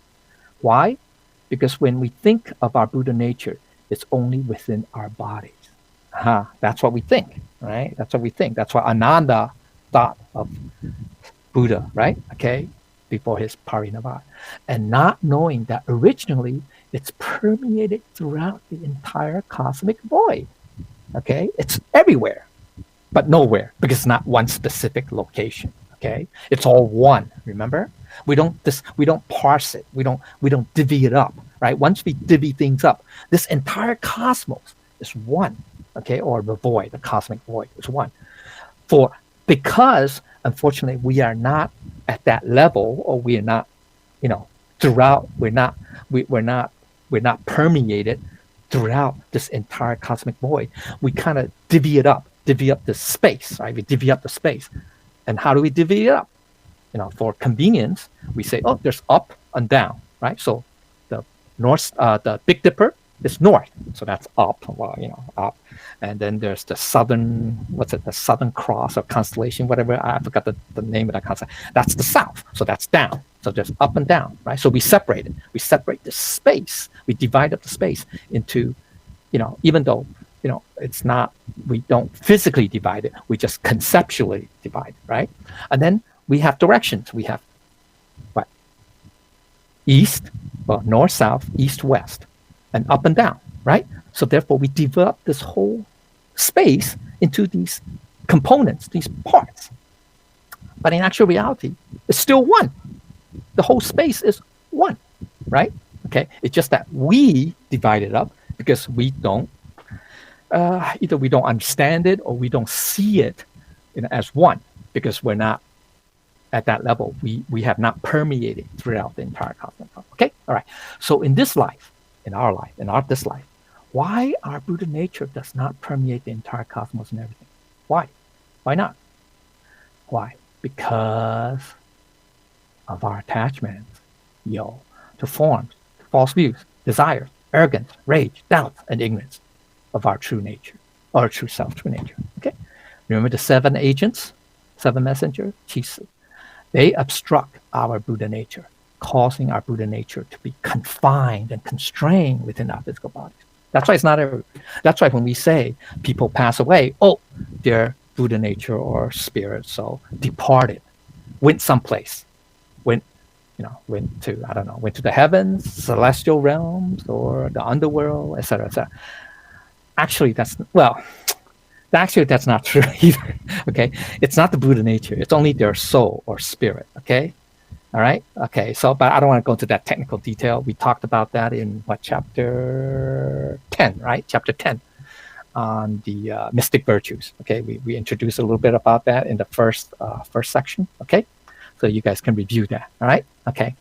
Speaker 1: Why? Because when we think of our Buddha nature, it's only within our bodies. That's what we think, right? That's what we think. That's what Ananda thought of Buddha, right? Okay, before his parinirvana. And not knowing that originally it's permeated throughout the entire cosmic void. Okay, it's everywhere, but nowhere because it's not one specific location. Okay, it's all one. Remember, we don't parse it. We don't divvy it up. Right. Once we divvy things up, this entire cosmos is one. Okay, or the void, the cosmic void is one. Because unfortunately we are not at that level, or we are not, throughout. We're not permeated throughout this entire cosmic void. We kind of divvy up the space, right? We divvy up the space. And how do we divvy it up? For convenience, we say, oh, there's up and down, right? So the north, the Big Dipper is north, so that's up, up. And then there's the southern, the Southern Cross or constellation, whatever, I forgot the name of that constellation. That's the south, so that's down. So there's up and down, right? So we separate it. We separate the space. We divide up the space into, even though, it's not, we don't physically divide it. We just conceptually divide it, right? And then we have directions. We have what? East, north, south, east, west, and up and down, right? So therefore we develop this whole space into these components, these parts. But in actual reality, it's still one. The whole space is one, right? Okay, it's just that we divide it up because we don't, either we don't understand it or we don't see it as one, because we're not at that level. We have not permeated throughout the entire cosmos. Okay, all right. So in this life, this life, why our Buddha nature does not permeate the entire cosmos and everything? Why? Why not? Why? Because of our attachments, to forms, to false views, desires, arrogance, rage, doubt, and ignorance of our true nature, or true self, true nature. Okay? Remember the 7 agents, 7 messengers, Chisu. They obstruct our Buddha nature, causing our Buddha nature to be confined and constrained within our physical bodies. That's why it's not every. That's why when we say people pass away, their Buddha nature or spirit soul departed, went someplace, went to, I don't know, went to the heavens, celestial realms, or the underworld, etc., etc. Actually, that's not true either. Okay, it's not the Buddha nature. It's only their soul or spirit. Okay, all right. Okay, so but I don't want to go into that technical detail. We talked about that in chapter 10, right? Chapter 10 on the mystic virtues. Okay, we introduced a little bit about that in the first section. Okay, so you guys can review that. All right. Okay.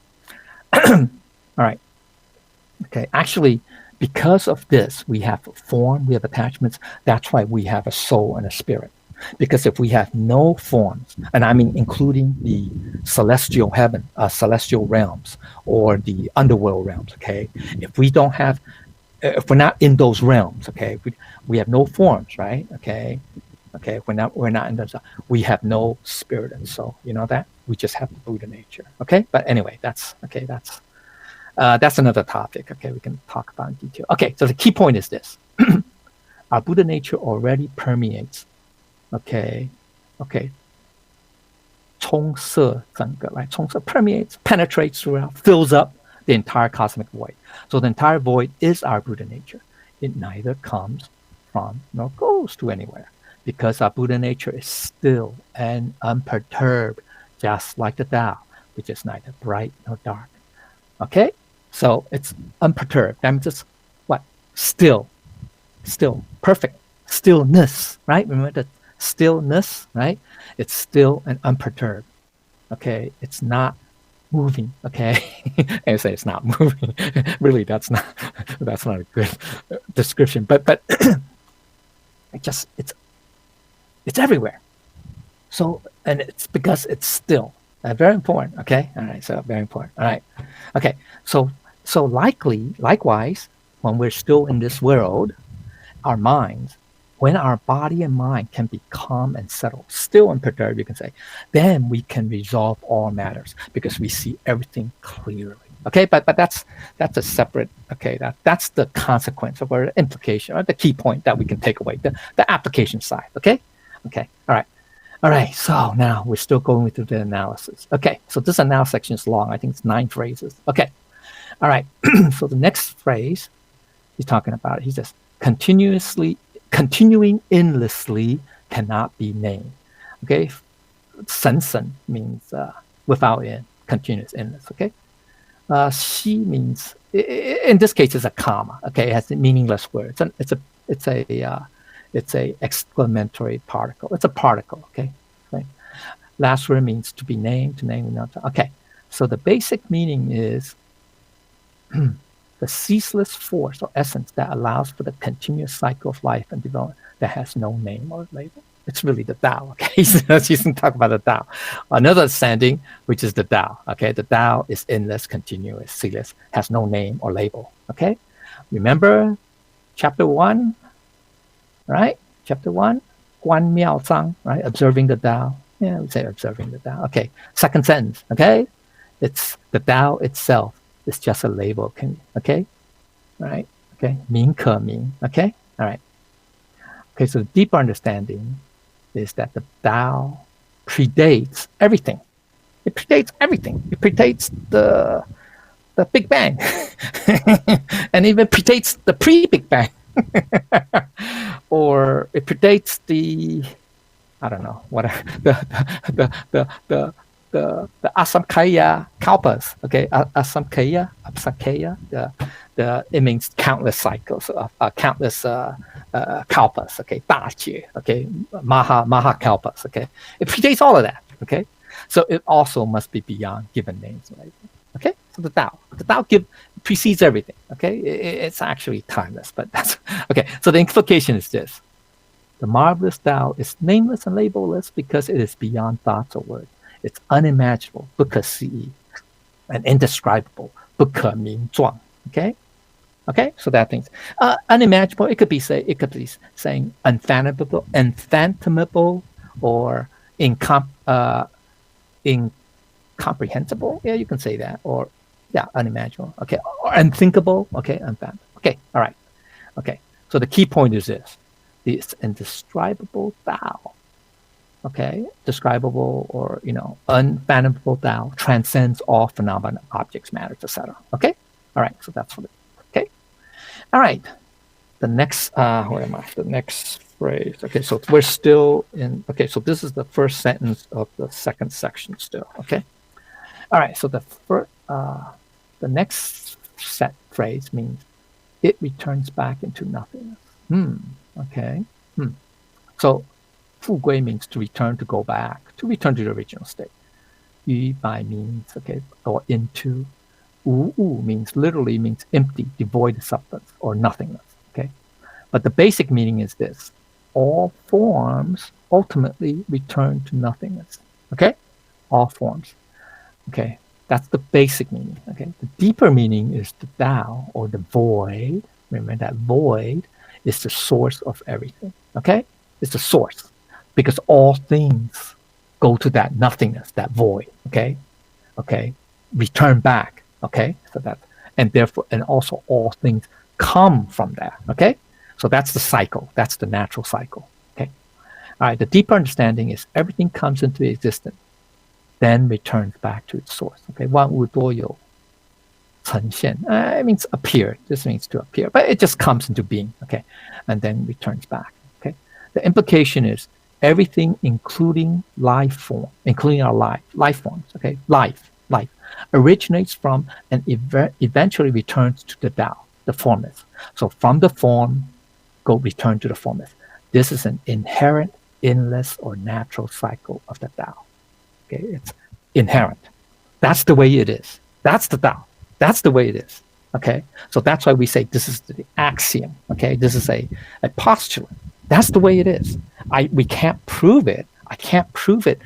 Speaker 1: All right. Okay. Actually, because of this, we have form, we have attachments. That's why we have a soul and a spirit. Because if we have no forms, and I mean including the celestial heaven, celestial realms, or the underworld realms, okay? If we don't have, if we're not in those realms, okay, we have no forms, right? Okay, we're not in those. We have no spirit and soul. You know that? We just have the Buddha nature. Okay, but anyway, that's another topic. Okay, we can talk about in detail. Okay, so the key point is this: our Buddha nature already permeates. Okay, 充塞整个, right? 充塞 permeates, penetrates throughout, fills up the entire cosmic void. So the entire void is our Buddha nature. It neither comes from nor goes to anywhere, because our Buddha nature is still and unperturbed, just like the Tao, which is neither bright nor dark. Okay, so it's unperturbed. That means it's what? Still, perfect, stillness, right? Remember that stillness, right? It's still and unperturbed. Okay, it's not moving. Okay, and you say it's not moving. Really, that's not a good description. But it's everywhere. So, and it's because it's still. Very important. Okay, all right. So very important. All right. Okay. So likewise, when we're still in this world, our minds, when our body and mind can be calm and settled, still unperturbed, you can say, then we can resolve all matters because we see everything clearly. Okay, but that's a separate. Okay, that's the consequence of our implication, or the key point that we can take away, the application side. Okay, all right. So now we're still going through the analysis. Okay, so this analysis section is long. I think it's 9 phrases. Okay, all right. So the next phrase he's talking about, he says, continuing endlessly cannot be named. Okay, 神神 means without end, continuous, endless. Okay, xi means, in this case, it's a comma. Okay, it has a meaningless word. It's a exclamatory particle. It's a particle. Okay, right. Last word means to be named, to name another. Okay, so the basic meaning is the ceaseless force or essence that allows for the continuous cycle of life and development that has no name or label. It's really the Tao. Okay, so let's just talk about the Tao. Another understanding, which is the Tao. Okay, the Tao is endless, continuous, ceaseless, has no name or label. Okay, remember chapter 1, right? Chapter 1, Guan Miao Zhang, right? Observing the Tao. Yeah, we say observing the Tao. Okay, second sentence. Okay, it's the Tao itself. It's just a label. Okay, right? Okay, 名可名. Okay, all right. Okay, so the deeper understanding is that the Tao predates everything. It predates everything. It predates the Big Bang, and even predates the pre-Big Bang, or it predates the, I don't know what the Asamkhya Kalpas. Okay, Asamkhya, it means countless cycles of countless Kalpas. Okay, 大劫. Okay, Maha Kalpas. Okay, it predates all of that. Okay, so it also must be beyond given names. Right? Okay, so the Tao precedes everything. Okay, it's actually timeless, but that's okay. So the implication is this: The marvelous Tao is nameless and labelless because it is beyond thoughts or words. It's unimaginable, 不可思议, and indescribable, 不可名状. Okay? Okay, so that means unimaginable. It could be saying unfathomable, or incomprehensible. Yeah, you can say that. Or unimaginable. Okay, or unthinkable. Okay, unfathomable. Okay, all right. Okay, so the key point is this: this indescribable Tao. Okay, describable or unfathomable Tao transcends all phenomena, objects, matters, etc. Okay, all right. So that's what it. Okay, all right. The next, where am I? The next phrase. Okay, so we're still in. Okay, so this is the first sentence of the second section still. Okay, all right. So the next phrase means it returns back into nothingness. Okay. So 复归 means to return, to go back, to return to the original state. 于白 means okay, or into. 无物 literally means empty, devoid of substance, or nothingness. Okay, but the basic meaning is this: all forms ultimately return to nothingness. Okay, all forms. Okay, that's the basic meaning. Okay, the deeper meaning is the Tao, or the void. Remember that void is the source of everything. Okay, it's the source, because all things go to that nothingness, that void. Okay, return back. Okay, so that, and therefore, and also all things come from that. Okay, so that's the cycle. That's the natural cycle. Okay, all right. The deeper understanding is everything comes into existence, then returns back to its source. Okay, 万物多有呈现. It means appear. This means to appear, but it just comes into being. Okay, and then returns back. Okay, the implication is everything, including life form, including our life forms. Okay, life originates from and eventually returns to the Tao, the formless. So from the form, return to the formless. This is an inherent, endless, or natural cycle of the Tao. Okay, it's inherent. That's the way it is. That's the Tao. That's the way it is. Okay, so that's why we say this is the axiom. Okay, this is a postulate. That's the way it is. We can't prove it. I can't prove it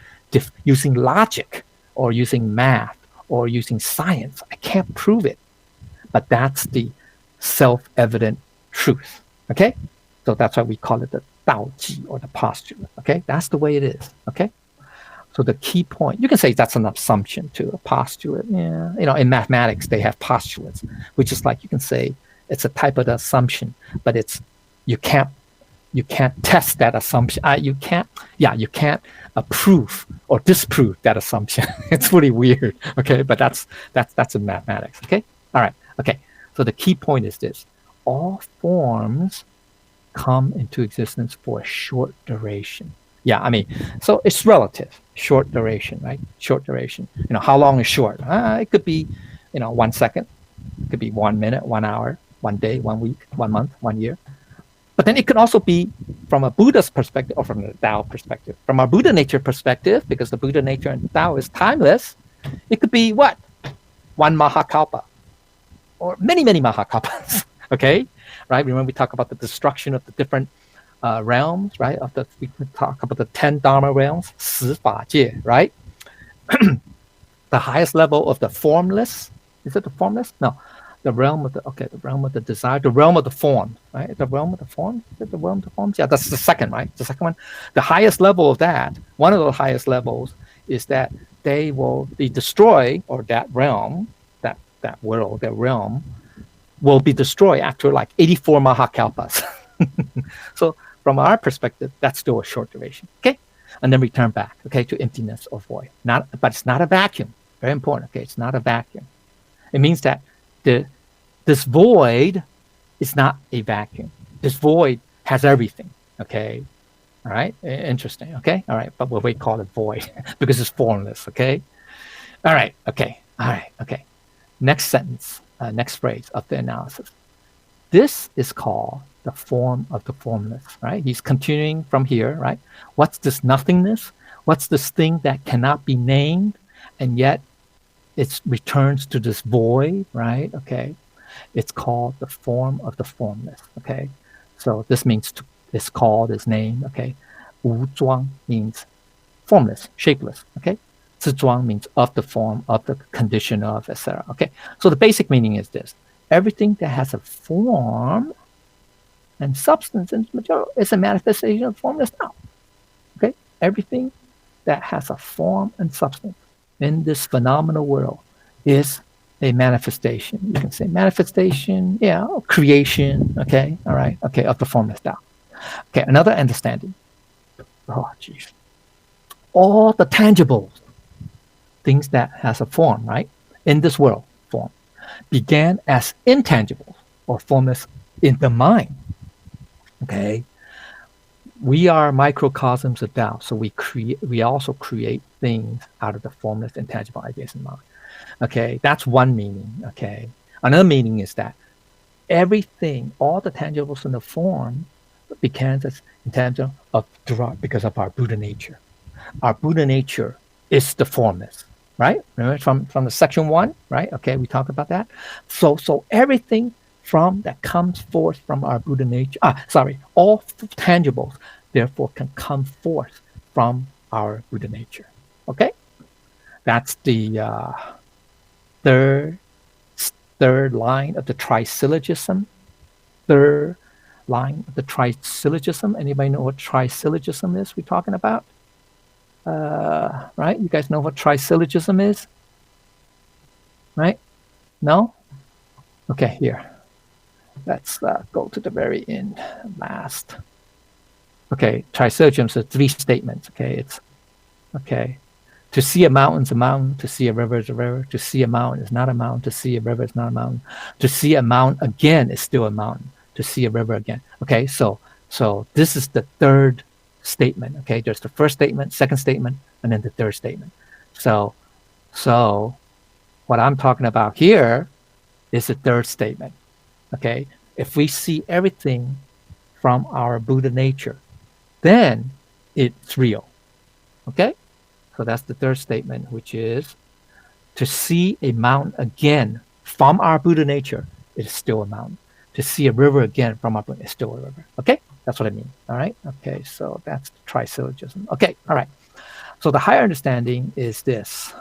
Speaker 1: using logic or using math or using science. I can't prove it. But that's the self-evident truth. Okay? So that's why we call it the Tao Ji, or the postulate. Okay? That's the way it is. Okay? So the key point, you can say that's an assumption too, a postulate. Yeah. In mathematics, they have postulates, which is like, you can say it's a type of assumption, but you can't test that assumption. You can't prove or disprove that assumption. It's really weird. Okay, but that's in mathematics. Okay, all right. Okay, so the key point is this: all forms come into existence for a short duration. Yeah, I mean, so it's relative. Short duration, right? Short duration. How long is short? It could be, 1 second. It could be 1 minute, 1 hour, 1 day, 1 week, 1 month, 1 year. But then it could also be from a Buddha's perspective or from the Tao perspective. From our Buddha nature perspective, because the Buddha nature and Tao is timeless, it could be what? 1 Mahakalpa. Or many, many Mahakalpas. Okay? Right? Remember we talk about the destruction of the different realms, right? We talk about the 10 Dharma realms, 十法界, right? The highest level of the formless. Is it the formless? No. The realm of the desire, the realm of the form, right? The realm of the form? Is it the realm of the forms? Yeah, that's the second, right? The second one. The highest level of that, one of the highest levels, is that they will be destroyed, or that realm, that world, that realm, will be destroyed after like 84 Mahakalpas. So from our perspective, that's still a short duration. Okay? And then return back, okay, to emptiness or void. But it's not a vacuum. Very important, okay? It's not a vacuum. It means that this void is not a vacuum. This void has everything. Okay, all right, interesting. Okay, all right, but we call it void because it's formless. Okay, all right, okay, all right, okay. Next sentence, next phrase of the analysis. This is called the form of the formless. Right? He's continuing from here. Right? What's this nothingness? What's this thing that cannot be named, and yet it returns to this void, right? Okay. It's called the form of the formless. Okay. So this means is called, is named. Okay, 无装 means formless, shapeless. Okay, 自装 means of the form, of the condition of, etc. Okay, so the basic meaning is this: everything that has a form and substance and material is a manifestation of formless now. Okay, everything that has a form and substance in this phenomenal world is a manifestation. You can say manifestation, yeah, or creation. Okay, all right, okay, of the formless now. Okay, another understanding. Oh, geez. All the tangibles, things that has a form, right, in this world, form, began as intangibles or formless in the mind. Okay, we are microcosms of Tao, so we also create things out of the formless, intangible ideas in mind. Okay, that's one meaning. Okay, another meaning is that everything, all the tangibles in the form, began as intangible of derived because of our Buddha nature. Our Buddha nature is the formless, right? Remember from the section 1, right? Okay, we talked about that. So everything from that comes forth from our Buddha nature. All tangibles therefore can come forth from our Buddha nature. Okay, that's the third line of the trisyllogism. Third line of the trisyllogism. Anybody know what trisyllogism is we're talking about? Right? You guys know what trisyllogism is? Right? No? Okay, here. Let's go to the very end, last. Okay, trisyllogism is 3 statements. Okay, it's okay. To see a mountain is a mountain. To see a river is a river. To see a mountain is not a mountain. To see a river is not a mountain. To see a mountain again is still a mountain. To see a river again. Okay, so this is the third statement. Okay, there's the first statement, second statement, and then the third statement. So what I'm talking about here is the third statement. Okay, if we see everything from our Buddha nature, then it's real. Okay, so that's the third statement, which is to see a mountain again from our Buddha nature, it is still a mountain. To see a river again from our Buddha, it's still a river. Okay, that's what I mean. All right. Okay, so that's the trisyllogism. Okay, all right. So the higher understanding is this: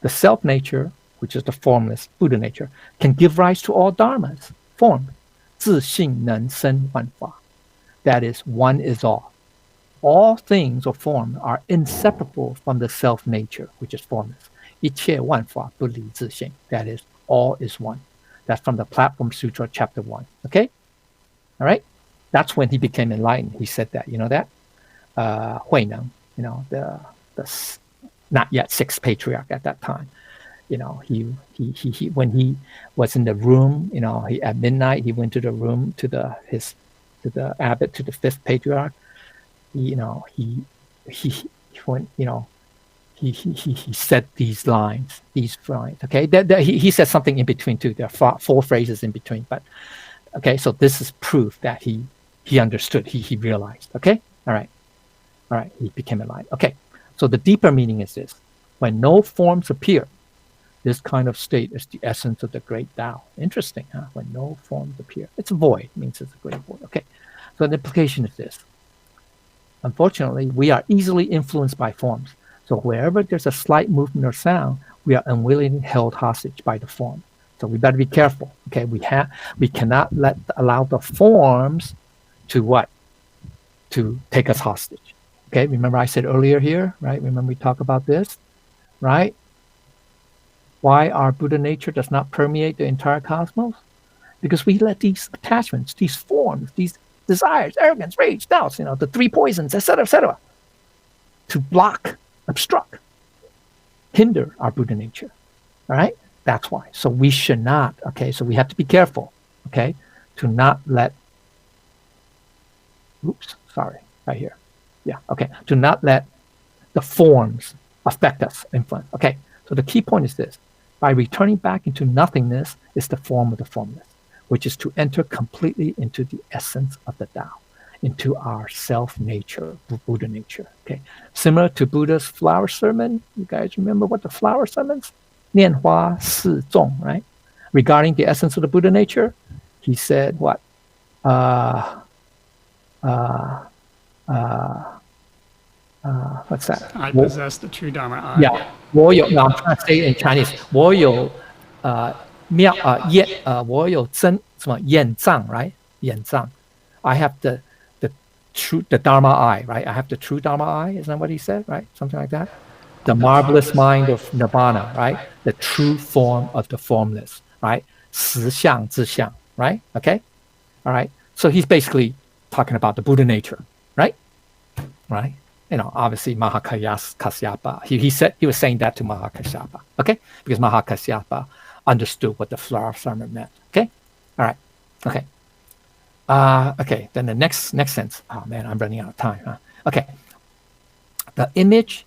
Speaker 1: the self nature, which is the formless Buddha nature, can give rise to all dharmas, form. 自性能生万法. That is, one is all. All things or form are inseparable from the self nature, which is formless. 一切万法不离自性. That is, all is one. That's from the Platform Sutra, chapter 1. Okay? All right? That's when he became enlightened. He said that. You know that? Hui Neng, you know, the not yet 6th patriarch at that time. You know, he when he was in the room, you know, at midnight he went to the room to the abbot, to the 5th patriarch. He went, you know, he said these lines. Okay, he said something in between too. There are 4 phrases in between, but okay. So this is proof that he understood. He realized. Okay, all right. He became enlightened. Okay, so the deeper meaning is this: when no forms appear, this kind of state is the essence of the great Tao. Interesting, huh? When no forms appear, it's a void. It means it's a great void. Okay, so the implication is this: unfortunately, we are easily influenced by forms. So wherever there's a slight movement or sound, we are unwillingly held hostage by the form. So we better be careful. Okay, we cannot allow the forms to take us hostage. Okay, remember I said earlier here, right? Remember we talked about this, right? Why our Buddha nature does not permeate the entire cosmos? Because we let these attachments, these forms, these desires, arrogance, rage, doubts, you know, the 3 poisons, etc., to block, obstruct, hinder our Buddha nature. All right? That's why. So we should not, okay, so we have to be careful, okay, to not let, right here. Yeah, okay, to not let the forms affect us, influence. Okay, so the key point is this: by returning back into nothingness is the form of the formless, which is to enter completely into the essence of the Tao, into our self nature, Buddha nature. Okay, similar to Buddha's flower sermon. You guys remember what the flower sermons? 念花四众, right? Regarding the essence of the Buddha nature, he said what? what's that?
Speaker 2: I possess the true Dharma I.
Speaker 1: Yeah, 我有 no, I'm trying to say it in Chinese. 我有我有真什么眼藏 right? 眼藏 I have the Dharma eye, right? I have the true Dharma eye, isn't that what he said, right? Something like that. The marvelous mind of Nirvana, right? The true form of the formless, right? 实相之相, right? Okay? All right. So he's basically talking about the Buddha nature, right? Right? You know, obviously Mahakasyapa, he was saying that to Mahakasyapa, okay? Because Mahakasyapa understood what the philosopher meant, okay? All right, okay. Okay, then the next sense. Oh man, I'm running out of time, huh? Okay. The image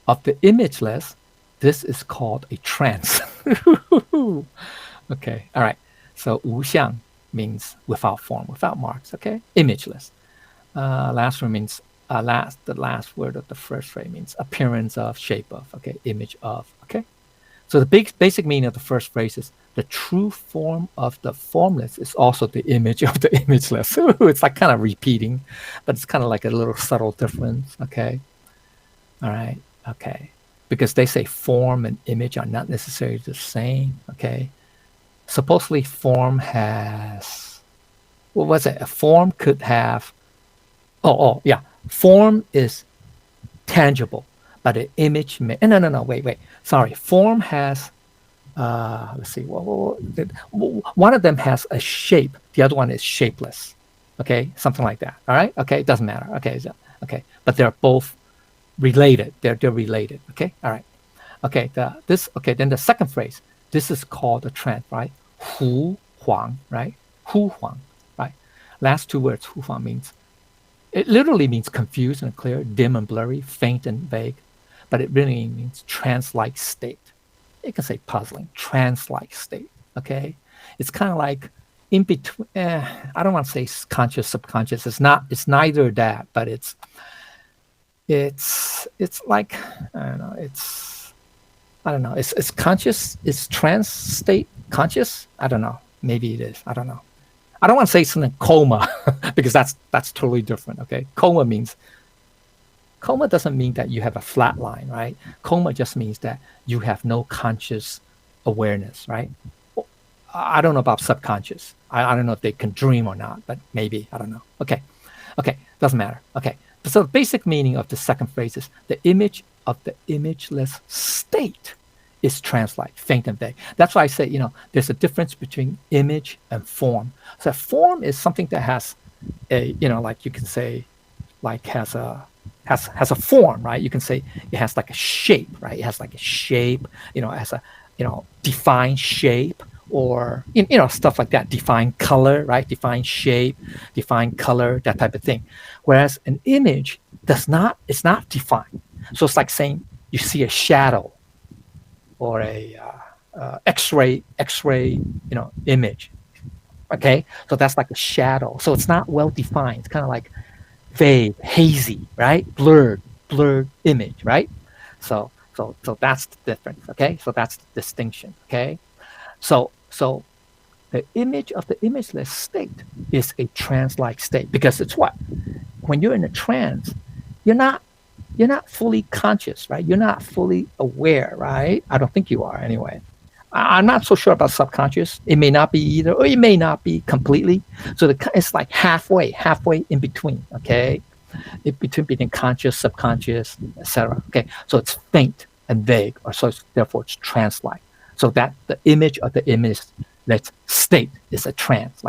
Speaker 1: of the imageless, this is called a trance. Okay, all right. So 无相 means without form, without marks, okay? Imageless. Last one means the last word of the first phrase means appearance of, shape of, okay, image of, okay. So the basic meaning of the first phrase is the true form of the formless is also the image of the imageless. It's like kind of repeating, but it's kind of like a little subtle difference, okay. All right, okay, because they say form and image are not necessarily the same, okay. Supposedly form has, what was it? A form could have, yeah. Form is tangible, but an image may. No. Wait. Sorry. Form has. Let's see. One of them has a shape. The other one is shapeless. Okay, something like that. All right. Okay, it doesn't matter. Okay. Okay, but they're both related. They're related. Okay. All right. Okay. Then the second phrase. This is called a trance, right? Hu Huang, right? Hu Huang, right? Last two words. Hu Huang means. It literally means confused and clear, dim and blurry, faint and vague, but it really means trance-like state. You can say puzzling, trance-like state, okay? It's kind of like in between, I don't want to say conscious, subconscious. It's neither that, but it's like, I don't know, it's conscious, it's trance state conscious? I don't know, maybe it is, I don't know. I don't want to say something coma because that's totally different. Okay, coma doesn't mean that you have a flat line, right? Coma just means that you have no conscious awareness, right? I don't know about subconscious. I don't know if they can dream or not, but maybe, I don't know. Okay, doesn't matter. Okay, so the basic meaning of the second phrase is the image of the imageless state is trance-like, faint and vague. That's why I say, there's a difference between image and form. So form is something that has a, like you can say, like has a form, right? You can say it has like a shape, right? It has like a shape, it has a, defined shape or, stuff like that. Defined color, right? Defined shape, defined color, that type of thing. Whereas an image it's not defined. So it's like saying you see a shadow, or a X-ray, image. Okay, so that's like a shadow. So it's not well defined. It's kind of like vague, hazy, right? Blurred image, right? So that's the difference. Okay, so that's the distinction. Okay, so the image of the imageless state is a trance-like state because it's what? When you're in a trance, you're not fully conscious, right? You're not fully aware, right? I don't think you are anyway. I'm not so sure about subconscious. It may not be either, or it may not be completely. So it's like halfway in between, okay? Between conscious, subconscious, etc. Okay, so it's faint and vague, or so therefore it's trance-like. So that the image of the image that state is a trance.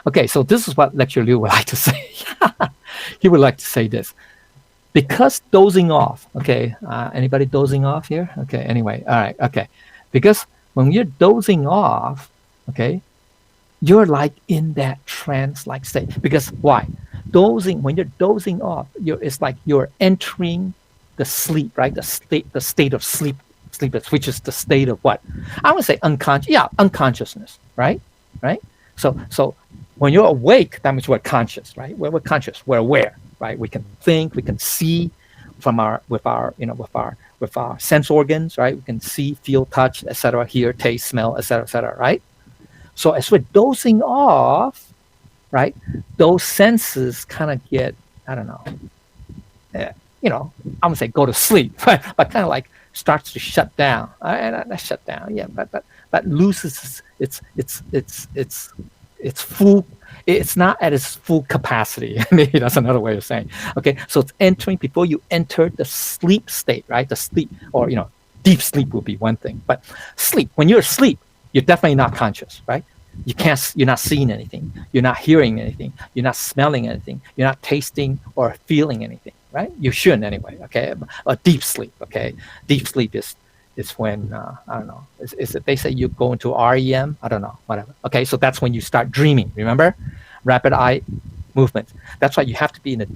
Speaker 1: Okay, so this is what Lecturer Liu would like to say. He would like to say this. Because dozing off, okay, anybody dozing off here? Okay, anyway, all right, okay. Because when you're dozing off, okay, you're like in that trance-like state. Because why? When you're dozing off, it's like you're entering the sleep, right? The state of sleep, which is the state of what? I would say unconsciousness, right? Right? So when you're awake, that means we're conscious, right? We're conscious, we're aware. Right? We can think, we can see with our sense organs, right? We can see, feel, touch, etc., hear, taste, smell, etc., right? So as we're dozing off, right? Those senses kind of get, I don't know, uh, I'm gonna say go to sleep, but kind of like starts to shut down. Not shut down, yeah, but loses its full. It's not at its full capacity. Maybe that's another way of saying. Okay, so it's entering before you enter the sleep state, right? The sleep, or deep sleep would be one thing, but sleep. When you're asleep, you're definitely not conscious, right? You're not seeing anything, you're not hearing anything, you're not smelling anything, you're not tasting or feeling anything, right? You shouldn't anyway. Okay, a deep sleep. Okay, deep sleep is when I don't know, is it they say you go into REM, I don't know, whatever. Okay, so that's when you start dreaming. Remember, rapid eye movement. That's why you have to be in a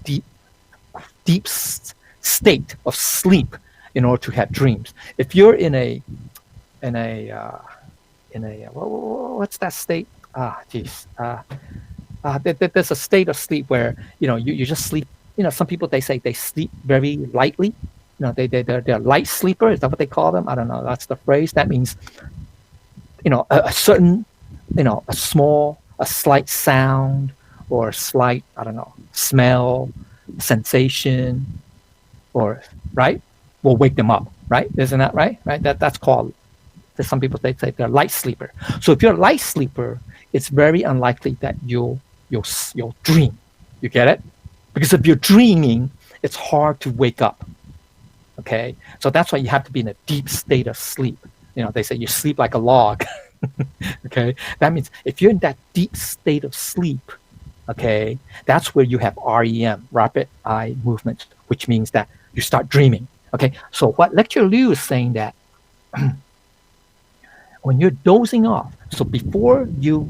Speaker 1: deep state of sleep in order to have dreams. If you're in a what's that state? There's a state of sleep where you just sleep. Some people they say they sleep very lightly. They're light sleeper. Is that what they call them? I don't know. That's the phrase. That means a certain a slight sound or a slight, I don't know, smell, sensation, or right will wake them up. Right? Isn't that right? Right. That's called. Some people they say they're light sleeper. So if you're a light sleeper, it's very unlikely that you'll dream. You get it? Because if you're dreaming, it's hard to wake up. Okay, so that's why you have to be in a deep state of sleep. They say you sleep like a log. Okay, that means if you're in that deep state of sleep, okay, that's where you have REM, rapid eye movement, which means that you start dreaming. Okay, so what Lecture Liu is saying that when you're dozing off, so before you're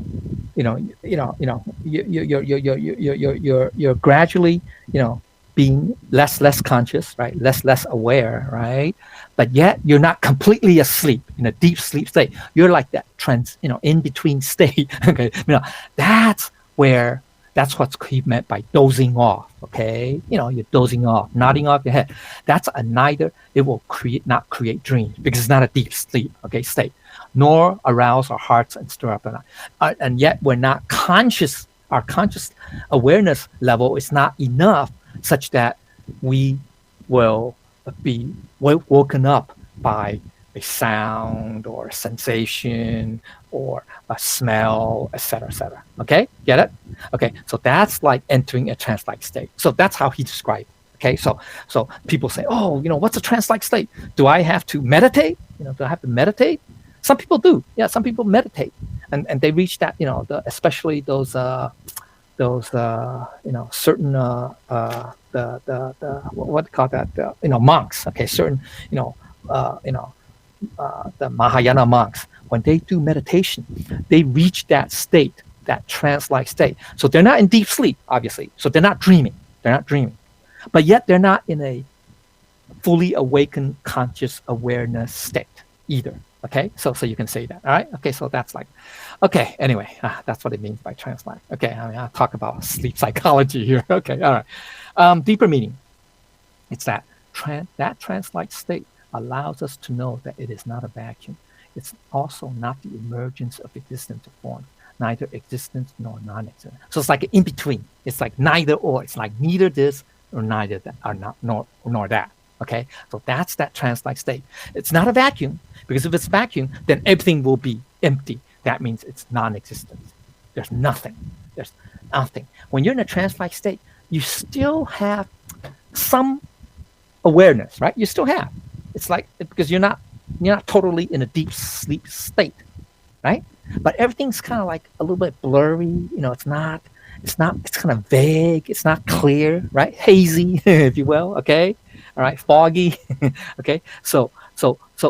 Speaker 1: gradually, being less conscious, right? Less aware, right? But yet you're not completely asleep in a deep sleep state. You're like that in between state. Okay, that's what's he meant by dozing off. Okay, you're dozing off, nodding off your head. That's a neither. It will not create dreams because it's not a deep sleep. Okay, state, nor arouse our hearts and stir up and yet we're not conscious. Our conscious awareness level is not enough such that we will be woken up by a sound or a sensation or a smell, etc., etc. Okay, get it? Okay, so that's like entering a trance-like state. So that's how he described it. Okay, so people say, oh, what's a trance-like state? Do I have to meditate? Do I have to meditate? Some people do. Yeah, some people meditate, and they reach that. Especially those certain the what do you call that? Monks. Okay, certain the Mahayana monks, when they do meditation, they reach that state, that trance-like state. So they're not in deep sleep, obviously. So they're not dreaming. But yet they're not in a fully awakened conscious awareness state either. Okay, so you can say that. All right. Okay, so that's like, okay. Anyway, that's what it means by trance-like. Okay, I'll talk about sleep psychology here. Okay, all right. Deeper meaning. It's that trance-like state allows us to know that it is not a vacuum. It's also not the emergence of existence or form, neither existence nor non-existence. So it's like an in between. It's like neither or. It's like neither this or neither that, or not nor that. Okay, so that's that trance-like state. It's not a vacuum, because if it's vacuum, then everything will be empty. That means it's non-existent. There's nothing. When you're in a trance-like state, you still have some awareness, right? You still have. It's like, because you're not totally in a deep sleep state, right? But everything's kind of like a little bit blurry. It's kind of vague. It's not clear, right? Hazy, if you will. Okay. All right, foggy. Okay, so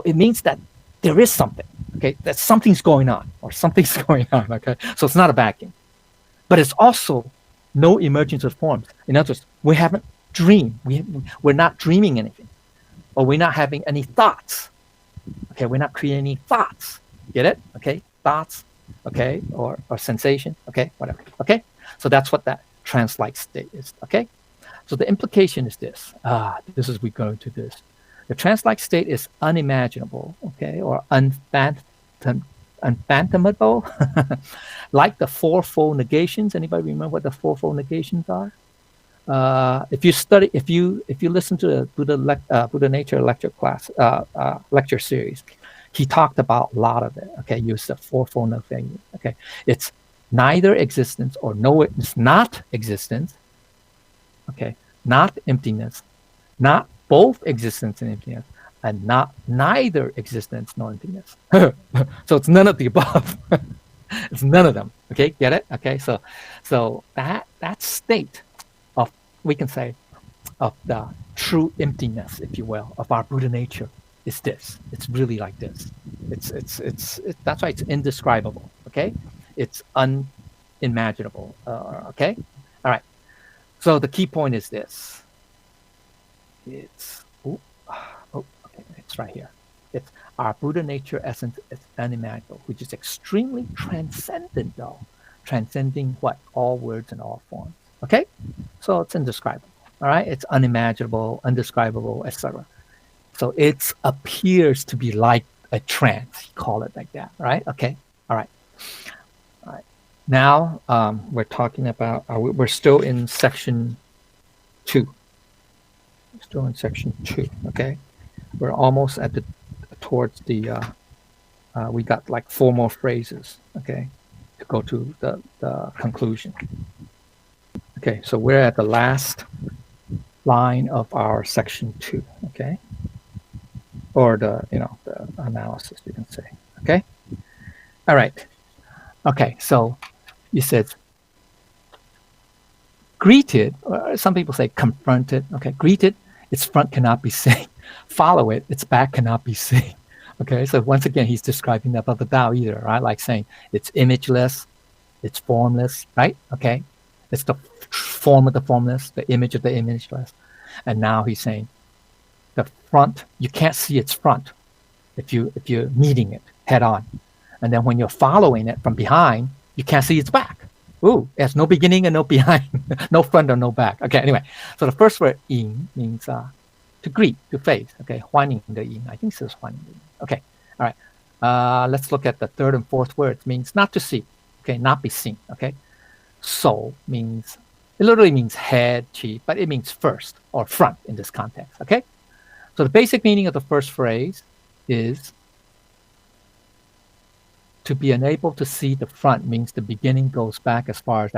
Speaker 1: it means that there is something. Okay, that something's going on, or something's going on. Okay, so it's not a vacuum, but it's also no emergence of forms. In other words, we haven't dreamed. We're not dreaming anything, or we're not having any thoughts. Okay, we're not creating any thoughts. Get it? Okay, thoughts. Okay, or sensation. Okay, whatever. Okay, so that's what that trance-like state is. Okay. So the implication is this. We go into this. The trance-like state is unimaginable, okay, or unfathomable, like the fourfold negations. Anybody remember what the fourfold negations are? If you listen to the Buddha Nature lecture class, lecture series, he talked about a lot of it. Okay, use the fourfold negation. Okay, it's neither existence or no, it's not existence. Okay, not emptiness, not both existence and emptiness, and not neither existence nor emptiness. So it's none of the above. It's none of them. Okay, get it? Okay, so that state of, we can say, of the true emptiness, if you will, of our Buddha nature is this. It's really like this. That's why it's indescribable. Okay, it's unimaginable. Okay, all right. So the key point is this. It's okay, it's right here. It's our Buddha nature essence is unimaginable, which is extremely transcendent, though, transcending what, all words and all forms. Okay, so it's indescribable. All right, it's unimaginable, undescribable, etc. So it appears to be like a trance. Call it like that. Right? Okay. All right. All right. Now we're talking about. We're still in section 2. Still in section 2. Okay. We're almost at towards the. We got like 4 more phrases. Okay, to go to the conclusion. Okay, so we're at the last line of our section 2. Okay, or the analysis, you can say. Okay, all right. Okay, so you said greeted, or some people say confronted. Okay, greeted, its front cannot be seen. Follow it, its back cannot be seen. Okay, so once again, he's describing that about the Tao either, right? Like saying it's imageless, it's formless, right? Okay, it's the form of the formless, the image of the imageless. And now he's saying the front, you can't see its front if you're meeting it head on. And then when you're following it from behind, you can't see its back. Ooh, it has no beginning and no behind, no front or no back. Okay, anyway, so the first word in means to greet, to face. Okay, 欢迎的迎, I think it says 欢迎的迎. Okay, all right. Let's look at the third and fourth word. Means not to see. Okay, not be seen. Okay, so means, it literally means head, chief, but it means first or front in this context. Okay, so the basic meaning of the first phrase is to be unable to see the front means the beginning goes back as far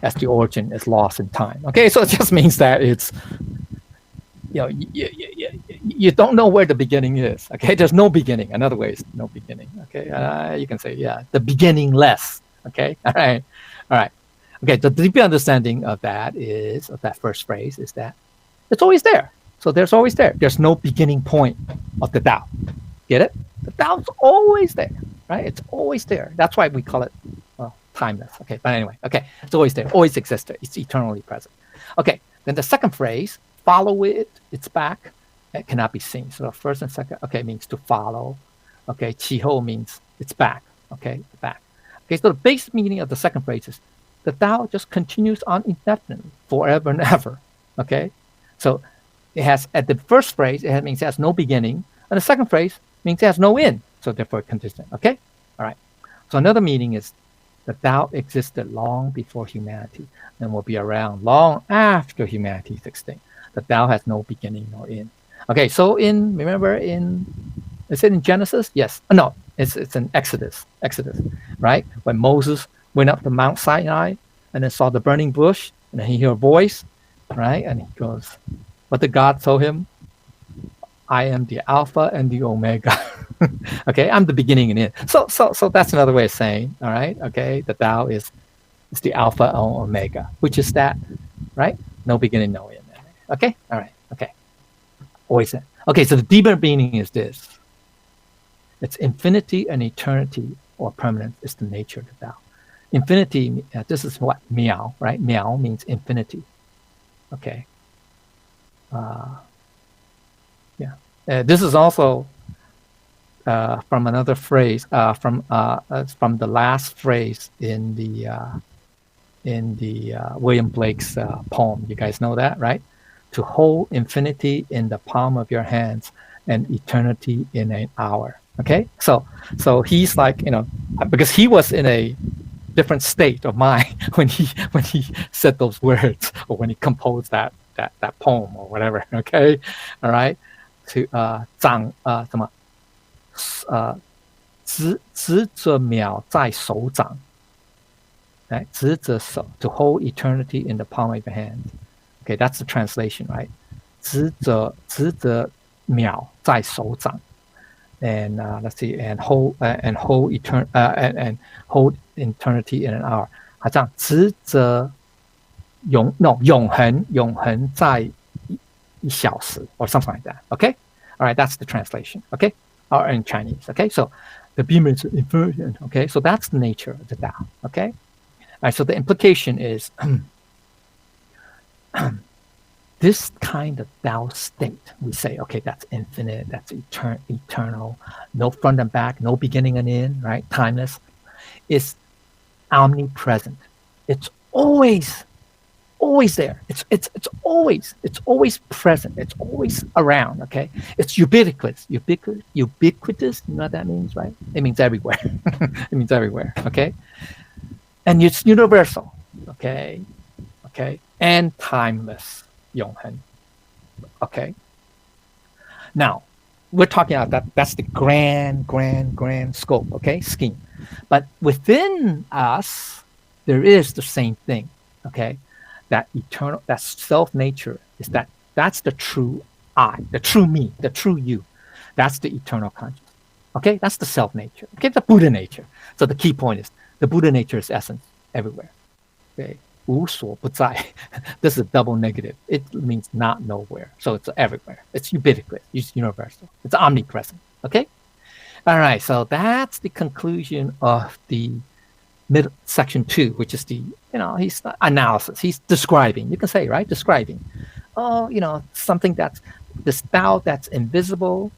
Speaker 1: as the origin is lost in time. Okay, so it just means that it's, you don't know where the beginning is. Okay, there's no beginning. Another way is no beginning. Okay, you can say, yeah, the beginningless. Okay, all right. Okay, the deeper understanding of that first phrase is that it's always there. So there's always there. There's no beginning point of the Tao. Get it? The Tao's always there, right? It's always there. That's why we call it, well, timeless. Okay, but anyway, okay, it's always there, always existed. It's eternally present. Okay, then the second phrase, follow it, its back, it cannot be seen. So the first and second, okay, means to follow. Okay, Qihou means its back. Okay, the back. Okay, so the basic meaning of the second phrase is the Tao just continues on indefinitely, forever and ever. Okay, so it has, at the first phrase, it means it has no beginning, and the second phrase means it has no end. So therefore, consistent. Okay, all right. So another meaning is the Tao existed long before humanity and will be around long after humanity is extinct. The Tao has no beginning nor end. Okay, so is it in Genesis? Yes. No, it's in Exodus, right? When Moses went up to Mount Sinai and then saw the burning bush, and then he heard a voice, right? And he goes, what did God tell him? I am the Alpha and the Omega. Okay, I'm the beginning and end. So that's another way of saying, all right, okay, the Tao is the Alpha and Omega, which is that, right? No beginning, no end. Okay, all right, okay. Always there. Okay, so the deeper meaning is this. It's infinity and eternity or permanence is the nature of the Tao. Infinity, this is what miao, right? Miao means infinity. Okay. Yeah. This is also from another phrase, from the last phrase in the William Blake's poem. You guys know that, right? To hold infinity in the palm of your hands and eternity in an hour. Okay, so he's like, because he was in a different state of mind when he said those words, or when he composed that poem or whatever. Okay, all right, to 什么执着秒在手掌，right? 执着手 to hold eternity in the palm of your hand. Okay, that's the translation, right? 执着秒在手掌。And let's see, and hold hold eternity in an hour. 好像执着永恒在一小时 or something like that. Okay, all right, that's the translation. Okay, or in Chinese. Okay, so the beam is inversion. Okay, so that's the nature of the Tao. Okay, all right. So the implication is this kind of Tao state, we say, okay, that's infinite, that's eternal, no front and back, no beginning and end, right? Timeless, is omnipresent. It's always there. It's always present. It's always around. Okay, it's ubiquitous. Ubiquitous. You know what that means, right? It means everywhere. It means everywhere. Okay, and it's universal. Okay, and timeless. 永恒. Okay. Now, we're talking about that's the grand scope, okay, scheme. But within us, there is the same thing, okay? That eternal, that self-nature is that's the true I, the true me, the true you. That's the eternal consciousness. Okay, that's the self-nature. Okay, the Buddha nature. So the key point is the Buddha nature is essence everywhere. Okay. 无所不在. This is double negative. It means not nowhere. So it's everywhere. It's ubiquitous. It's universal. It's omnipresent. Okay? All right. So that's the conclusion of the middle section 2, which is the, he's analysis. He's describing. You can say, right? Describing. Oh, something that's this Tao that's invisible,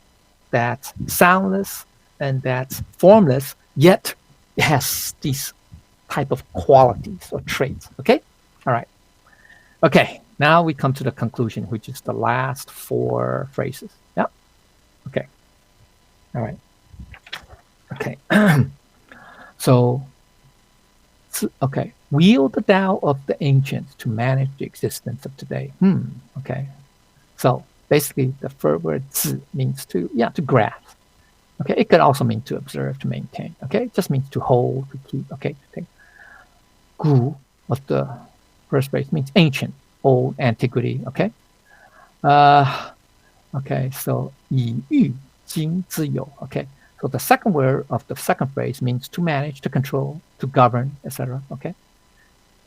Speaker 1: that's soundless, and that's formless, yet it has these type of qualities or traits. Okay, all right. Okay, now we come to the conclusion, which is the last 4 phrases. Yeah. Okay. All right. Okay. So okay, wield the Tao of the ancients to manage the existence of today. Okay. So basically, the first word 自 means to grasp. Okay, it could also mean to observe, to maintain. Okay, it just means to hold, to keep. Okay, okay. Gu of the first phrase means ancient, old, antiquity. Okay. Okay. So 以御经之有. Okay. So the second word of the second phrase means to manage, to control, to govern, etc. Okay.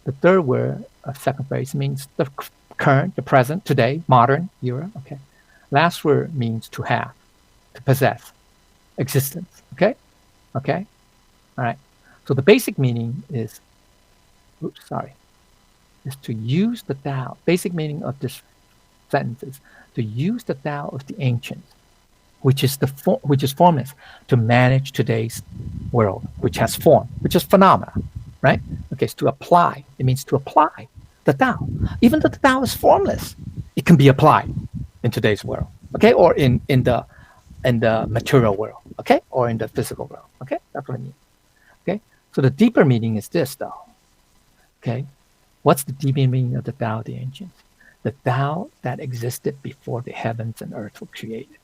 Speaker 1: The third word of second phrase means the current, the present, today, modern era. Okay. Last word means to have, to possess, existence. Okay. Okay. All right. So the basic meaning is, is to use the Tao. Basic meaning of this sentence is to use the Tao of the ancients, which is formless, to manage today's world, which has form, which is phenomena, right? Okay, it's to apply. It means to apply the Tao. Even though the Tao is formless, it can be applied in today's world, okay, or in the material world, okay, or in the physical world, okay. That's what I mean. Okay, so the deeper meaning is this, though. Okay, what's the deeper meaning of the Tao of the ancients? The Tao that existed before the heavens and earth were created.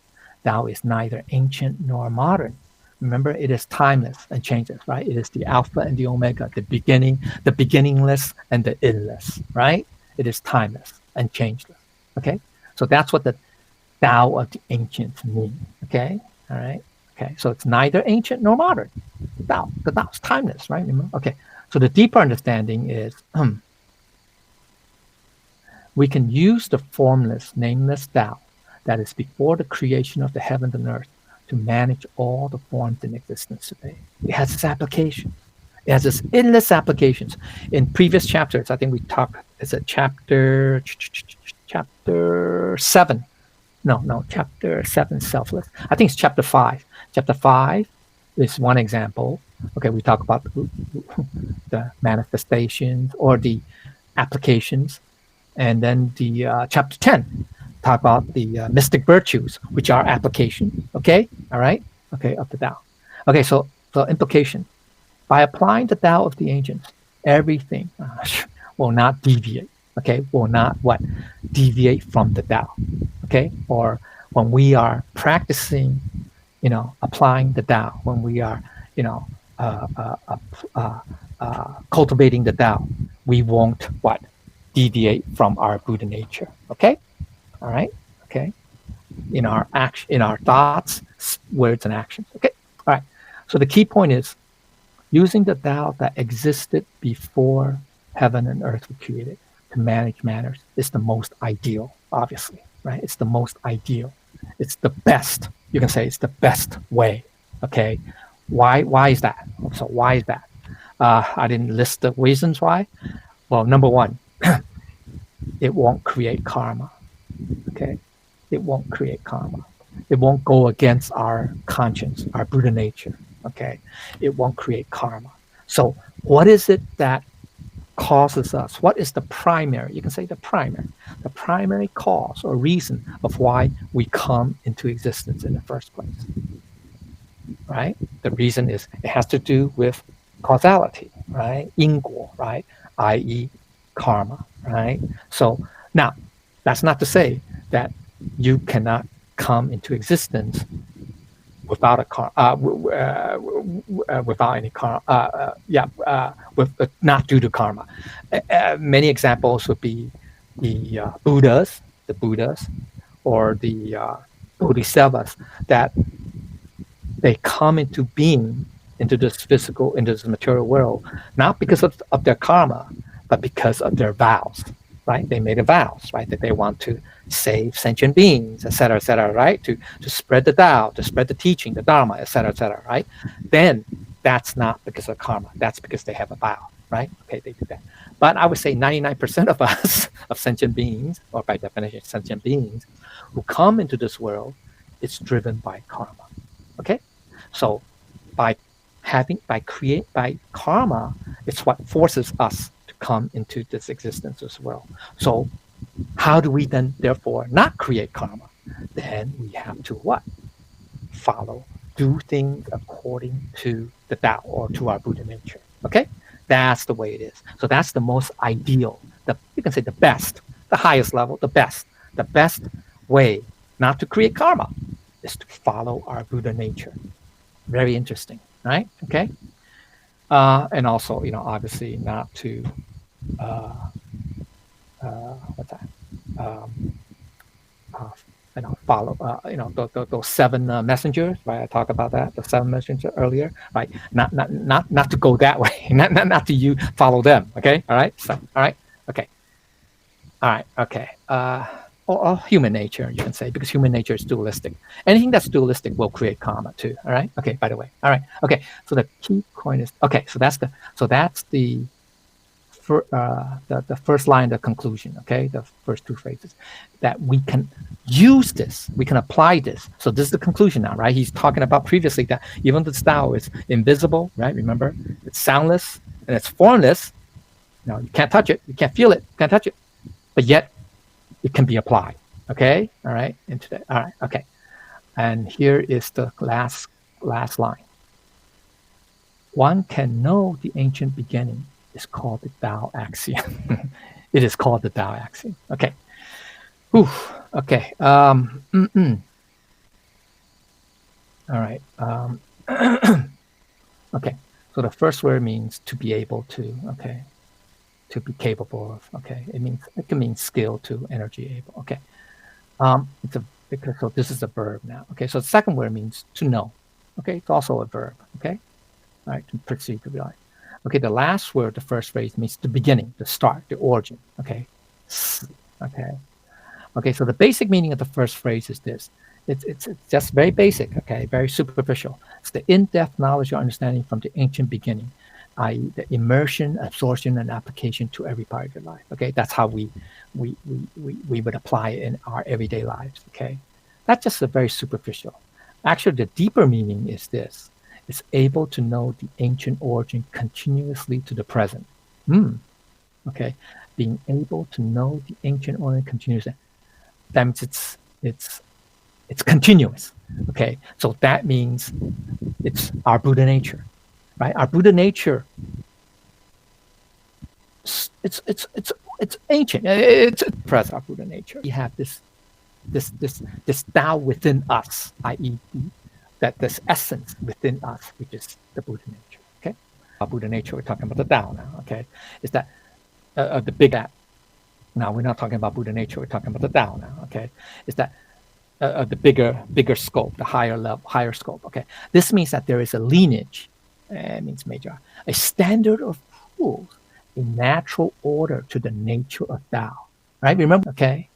Speaker 1: Tao is neither ancient nor modern. Remember, it is timeless and changeless, right? It is the Alpha and the Omega, the beginning, the beginningless and the endless, right? It is timeless and changeless. Okay, so that's what the Tao of the ancients mean. Okay, all right. Okay, so it's neither ancient nor modern. The Tao is timeless, right? Remember? Okay. So the deeper understanding is we can use the formless, nameless Tao that is before the creation of the heaven and earth to manage all the forms in existence today. It has its application. It has its endless applications. In previous chapters, I think we talked, it's a chapter 7. No, chapter 7, selfless. I think it's chapter 5. Chapter 5 is one example. Okay, we talk about the manifestations or the applications. And then the chapter 10 talk about the mystic virtues, which are application. Okay, all right, okay, of the Tao. Okay, so implication. By applying the Tao of the ancients, everything will not deviate. Okay, will not what? Deviate from the Tao. Okay, or when we are practicing, applying the Tao, when we are, you know, uh, uh, uh, uh, cultivating the Tao, we won't what? Deviate from our Buddha nature. Okay, all right, okay, in our action, in our thoughts, words, and actions. Okay, all right. So the key point is using the Tao that existed before heaven and earth were created to manage matters is the most ideal, obviously, right? It's the most ideal. It's the best. You can say it's the best way. Okay. Why is that? So why is that? I didn't list the reasons why. Well, number one, it won't create karma. Okay. It won't create karma. It won't go against our conscience, our Buddha nature. Okay. It won't create karma. So what is it that causes us? What is the primary? You can say the primary cause or reason of why we come into existence in the first place. Right? The reason is it has to do with causality, right? 因果, right? I.e. karma, right? So now that's not to say that you cannot come into existence without a without any karma, not due to karma. Many examples would be the Buddhas, or the Bodhisattvas, that they come into being into this material world, not because of their karma, but because of their vows, right? They made a vows, right? That they want to save sentient beings, etc., right? To spread the Tao, to spread the teaching, the Dharma, etc., right? Then that's not because of karma. That's because they have a vow, right? Okay, they do that. But I would say 99% of us, of sentient beings, or by definition, sentient beings, who come into this world, it's driven by karma. Okay? So by karma, it's what forces us to come into this existence as well. So how do we then therefore not create karma? Then we have to what? Do things according to the Tao or to our Buddha nature. Okay? That's the way it is. So that's the most ideal, you can say the best, the highest level, the best way not to create karma is to follow our Buddha nature. Very interesting, right? Okay. And also, obviously not to, what's that? Follow, those seven messengers, right? I talked about that, the seven messengers earlier, right? Not to go that way, not to you follow them. Okay. All right. So, all right. Okay. All right. Okay. Or human nature, you can say, because human nature is dualistic. Anything that's dualistic will create karma too. All right. Okay. By the way. All right. Okay. So the key point is okay. So that's the first line, the conclusion. Okay. The first two phrases that we can use this, we can apply this. So this is the conclusion now, right? He's talking about previously that even the Tao is invisible, right? Remember, it's soundless and it's formless. You can't touch it. You can't feel it. You can't touch it. But yet it can be applied. Okay. All right. Into that. All right. Okay. And here is the last line. One can know the ancient beginning is called the Tao axiom. It is called the Tao axiom. Okay. Whew. Okay. All right. Okay. So the first word means to be able to. Okay. To be capable of. Okay. It can mean skill to, energy, able. Okay. So this is a verb now. Okay. So the second word means to know. Okay. It's also a verb. Okay. All right. To perceive, to realize. Okay. The last word, the first phrase, means the beginning, the start, the origin. Okay. Okay. Okay. So the basic meaning of the first phrase is this. It's just very basic. Okay. Very superficial. It's the in-depth knowledge or understanding from the ancient beginning, i.e., the immersion, absorption, and application to every part of your life. Okay, that's how we would apply it in our everyday lives. Okay, that's just a very superficial. Actually, the deeper meaning is this: it's able to know the ancient origin continuously to the present. Okay, being able to know the ancient origin continuously. That means it's It's continuous. Okay, so that means it's our Buddha nature, right? Our Buddha nature. It's ancient. It's present. Our Buddha nature. We have this Tao within us, i.e., that this essence within us, which is the Buddha nature. Okay, our Buddha nature. We're talking about the Tao now. Okay, is that the big that? Now we're not talking about Buddha nature. We're talking about the Tao now. Okay, is that the bigger scope, the higher level, higher scope. Okay, this means that there is a lineage. It means major, a standard of rules, a natural order to the nature of Tao. Right? Remember? Okay.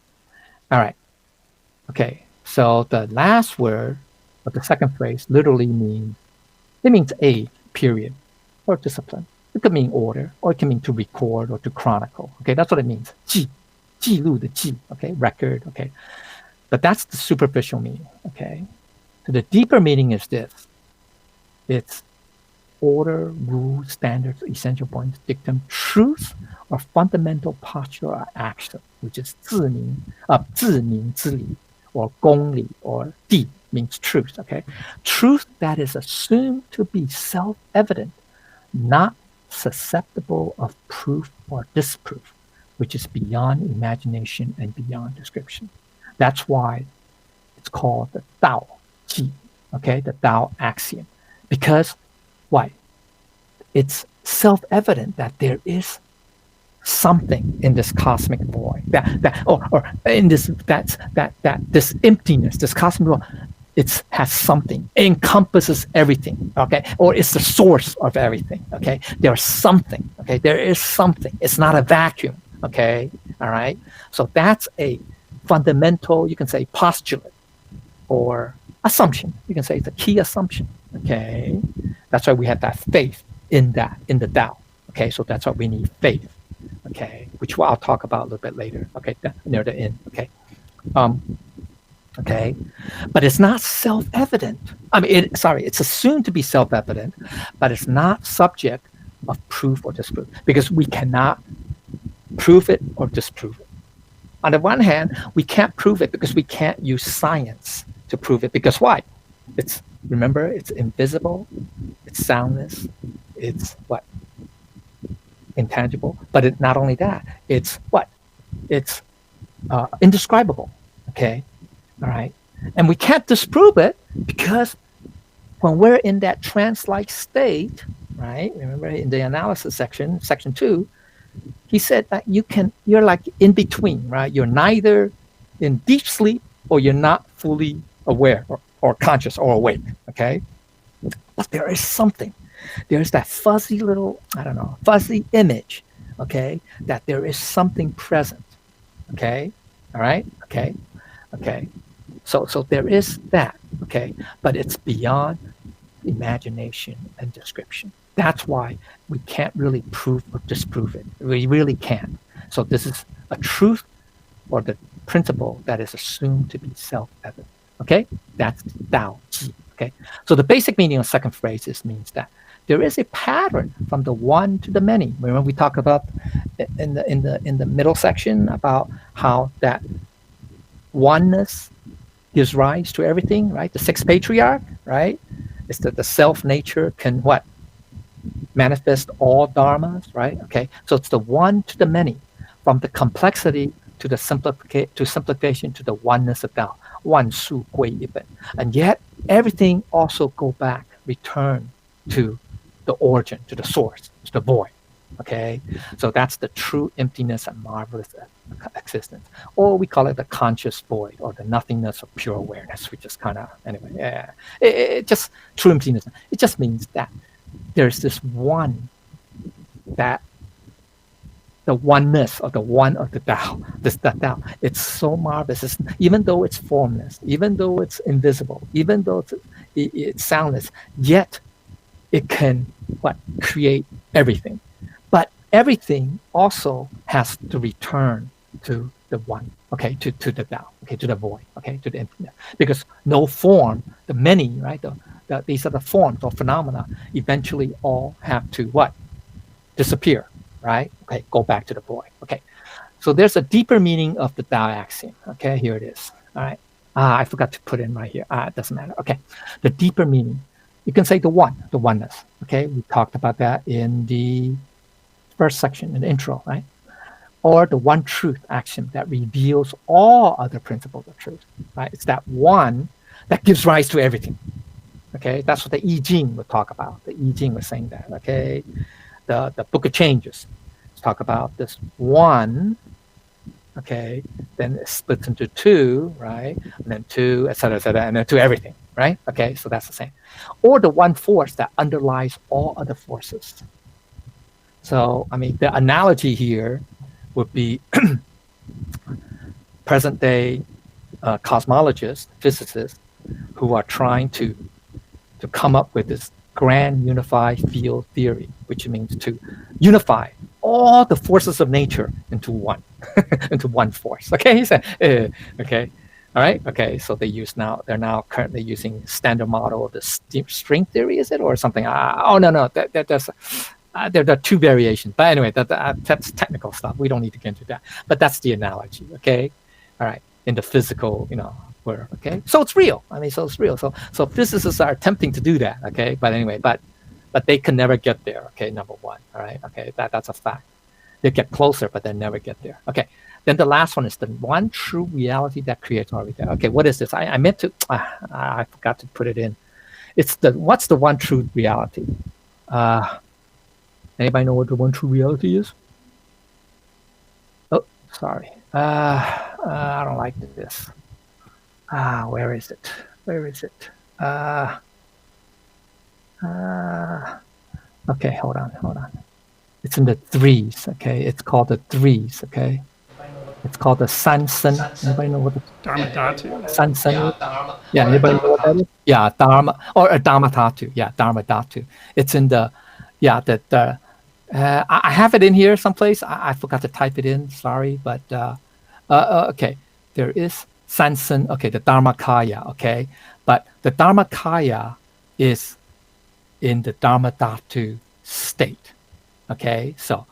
Speaker 1: All right. Okay. So the last word of the second phrase literally means age, period, or discipline. It could mean order, or it can mean to record or to chronicle. Okay, that's what it means. 记录的记, okay, record, okay. But that's the superficial meaning, okay. So the deeper meaning is this. It's order, rules, standards, essential points, dictum, truth, or fundamental posture or action, which is 自明之理, or 公理, or 地 means truth, okay. Truth that is assumed to be self-evident, not susceptible of proof or disproof, which is beyond imagination and beyond description. That's why it's called the Tao Ji, okay, the Tao axiom. Because why? It's self-evident that there is something in this cosmic void, or in this this emptiness, this cosmic void. It has something. It encompasses everything, okay? Or it's the source of everything, okay? There's something, okay? There is something. It's not a vacuum, okay? All right? So that's a fundamental, you can say, postulate or assumption. You can say it's a key assumption, okay? That's why we have that faith in the Tao, okay? So that's why we need faith, okay? Which I'll talk about a little bit later, okay? Near the end, okay? Okay, but it's not self-evident. I mean, it's assumed to be self-evident, but it's not subject of proof or disproof because we cannot prove it or disprove it. On the one hand, we can't prove it because we can't use science to prove it. Because why? Remember, it's invisible, it's soundless, it's what? Intangible. But not only that, it's what? It's indescribable. Okay. All right. And we can't disprove it because when we're in that trance-like state, right? Remember in the analysis section 2, he said that you're like in between, right? You're neither in deep sleep or you're not fully aware or conscious or awake, okay? But there is something. There's that fuzzy little, fuzzy image, okay? That there is something present, okay? All right? Okay. So there is that, okay? But it's beyond imagination and description. That's why we can't really prove or disprove it. We really can't. So this is a truth or the principle that is assumed to be self-evident, okay? That's Tao Ji, okay? So the basic meaning of the second phrase means that there is a pattern from the one to the many. Remember we talked about in the middle section about how that oneness gives rise to everything, right? The sixth patriarch, right? It's that the self nature can what? Manifest all dharmas, right? Okay, so it's the one to the many, from the complexity to the simplification to the oneness of Tao, 万数归一本. And yet everything also return to the origin, to the source, to the void. Okay, so that's the true emptiness and marvelous existence, or we call it the conscious void or the nothingness of pure awareness, which is kind of it just true emptiness. It just means that there's this one, that the oneness of the one of the Tao, that Tao. It's so marvelous. Even though it's formless, even though it's invisible, even though it's soundless, yet it can create everything. But everything also has to return to the one, okay, to the Tao, okay, to the void, okay, to the infinite. Because no form, the many, right, these are the forms or phenomena, eventually all have to disappear, right? Okay, go back to the void. Okay, so there's a deeper meaning of the Tao axiom. Okay, here it is. All right, I forgot to put in right here. It doesn't matter. Okay. The deeper meaning. You can say the oneness. Okay. We talked about that in the first section, in the intro, right? Or the one truth axiom that reveals all other principles of truth, right? It's that one that gives rise to everything. Okay. That's what the I Ching would talk about. The I Ching was saying that. Okay. The Book of Changes talk about this one. Okay, then it splits into two, right? And then two, et cetera, and then to everything, right? Okay, so that's the same. Or the one force that underlies all other forces. So, I mean, the analogy here would be present day cosmologists, physicists, who are trying to come up with this grand unified field theory, which means to unify all the forces of nature into one, into one force. Okay, okay, all right, okay. So they're now currently using standard model of the string theory, is it, or something? Oh no, that's there are two variations. But anyway, that's technical stuff. We don't need to get into that. But that's the analogy. Okay, all right. In the physical, world. Okay, so it's real. I mean, so it's real. So physicists are attempting to do that. Okay, but anyway, but they can never get there. Okay, number one. All right. Okay, that's a fact. They get closer, but they never get there. Okay. Then the last one is the one true reality that creates all reality. Okay, what is this? I meant to. I forgot to put it in. It's what's the one true reality? Anybody know what the one true reality is? Oh, sorry. I don't like this. Where is it? Where is it? Okay, hold on. It's in the threes, okay? It's called the threes, okay? It's called the Sansen. Anybody know what the
Speaker 2: Dharma Dhatu.
Speaker 1: Sansen is? Yeah, anybody know what that is? Yeah, Dharma, or Dharma Dhatu. Yeah, Dharma Dhatu. It's in the, I have it in here someplace. I forgot to type it in, sorry, but okay. There is Sansen, okay, the Dharmakaya, okay? But the Dharmakaya is in the Dharma Dhatu state. Okay, so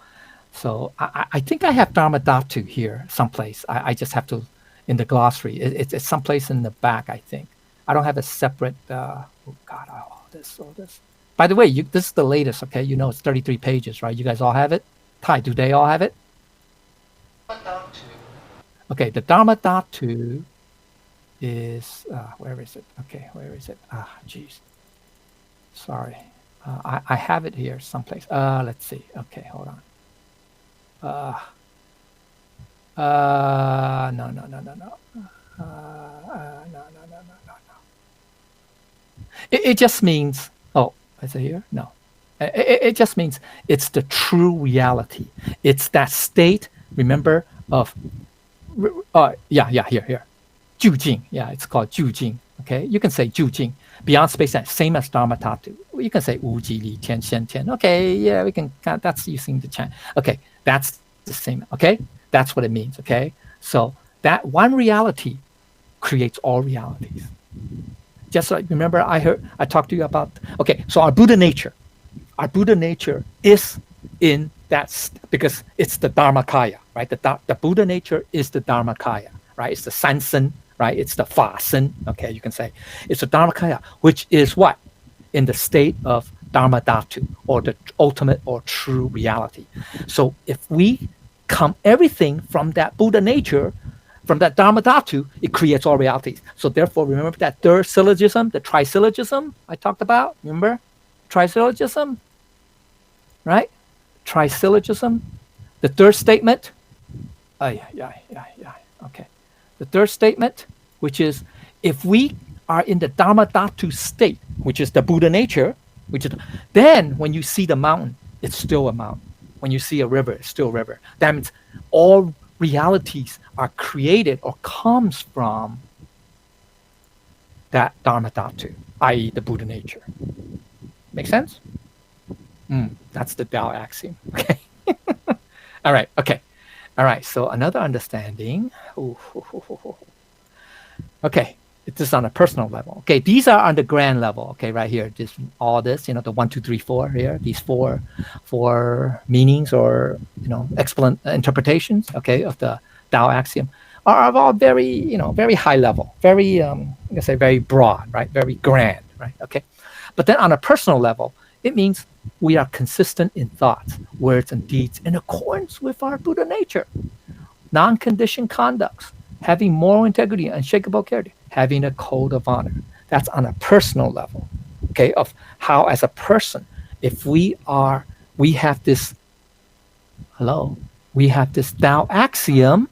Speaker 1: I think I have Dharma Dhatu here someplace. I just have to, in the glossary. It's someplace in the back, I think. I don't have a separate, oh God, all this. By the way, this is the latest, okay? It's 33 pages, right? You guys all have it? Tai, do they all have it? Okay, the Dharma Dhatu is, where is it? Okay, where is it? Geez. Sorry. I have it here someplace. Let's see. Okay, hold on. No. No. It just means, is it here? No. It just means it's the true reality. It's that state, remember, of, here. 究竟. Yeah, it's called 究竟. Okay, you can say 究竟. Beyond space time, same as Dharma Dhatu. You can say 无极理天先天. Okay, yeah, we can. That's using the chant. Okay, that's the same. Okay, that's what it means. Okay, so that one reality creates all realities. Just like, remember, I talked to you about. Okay, so our Buddha nature is in that, because it's the Dharmakaya, right? The Buddha nature is the Dharmakaya, right? It's the Sansen. Right, it's the Fasen. Okay, you can say it's the Dharmakaya, which is what? In the state of Dharma Dhatu, or the ultimate or true reality. So if we come everything from that Buddha nature, from that Dharma Dhatu, it creates all realities. So therefore, remember that third syllogism, the trisyllogism I talked about? Remember? Trisyllogism? Right? Trisyllogism. The third statement. Okay. The third statement, which is, if we are in the Dharma Dhatu state, which is the Buddha nature, then when you see the mountain, it's still a mountain. When you see a river, it's still a river. That means all realities are created or comes from that Dharma Dhatu, i.e. the Buddha nature. Make sense? That's the Tao axiom. Okay. All right. Okay. All right, so another understanding. Okay, this is on a personal level. Okay, these are on the grand level. Okay, right here, all this, the 1, 2, 3, 4 here. These four meanings or interpretations. Okay, of the Tao axiom. are all very, very high level, very, I say very broad, right? Very grand, right? Okay. But then on a personal level, it means we are consistent in thoughts, words, and deeds in accordance with our Buddha nature. Non-conditioned conducts, having moral integrity, unshakable character, having a code of honor. That's on a personal level, okay, of how as a person, if we have this, we have this Tao axiom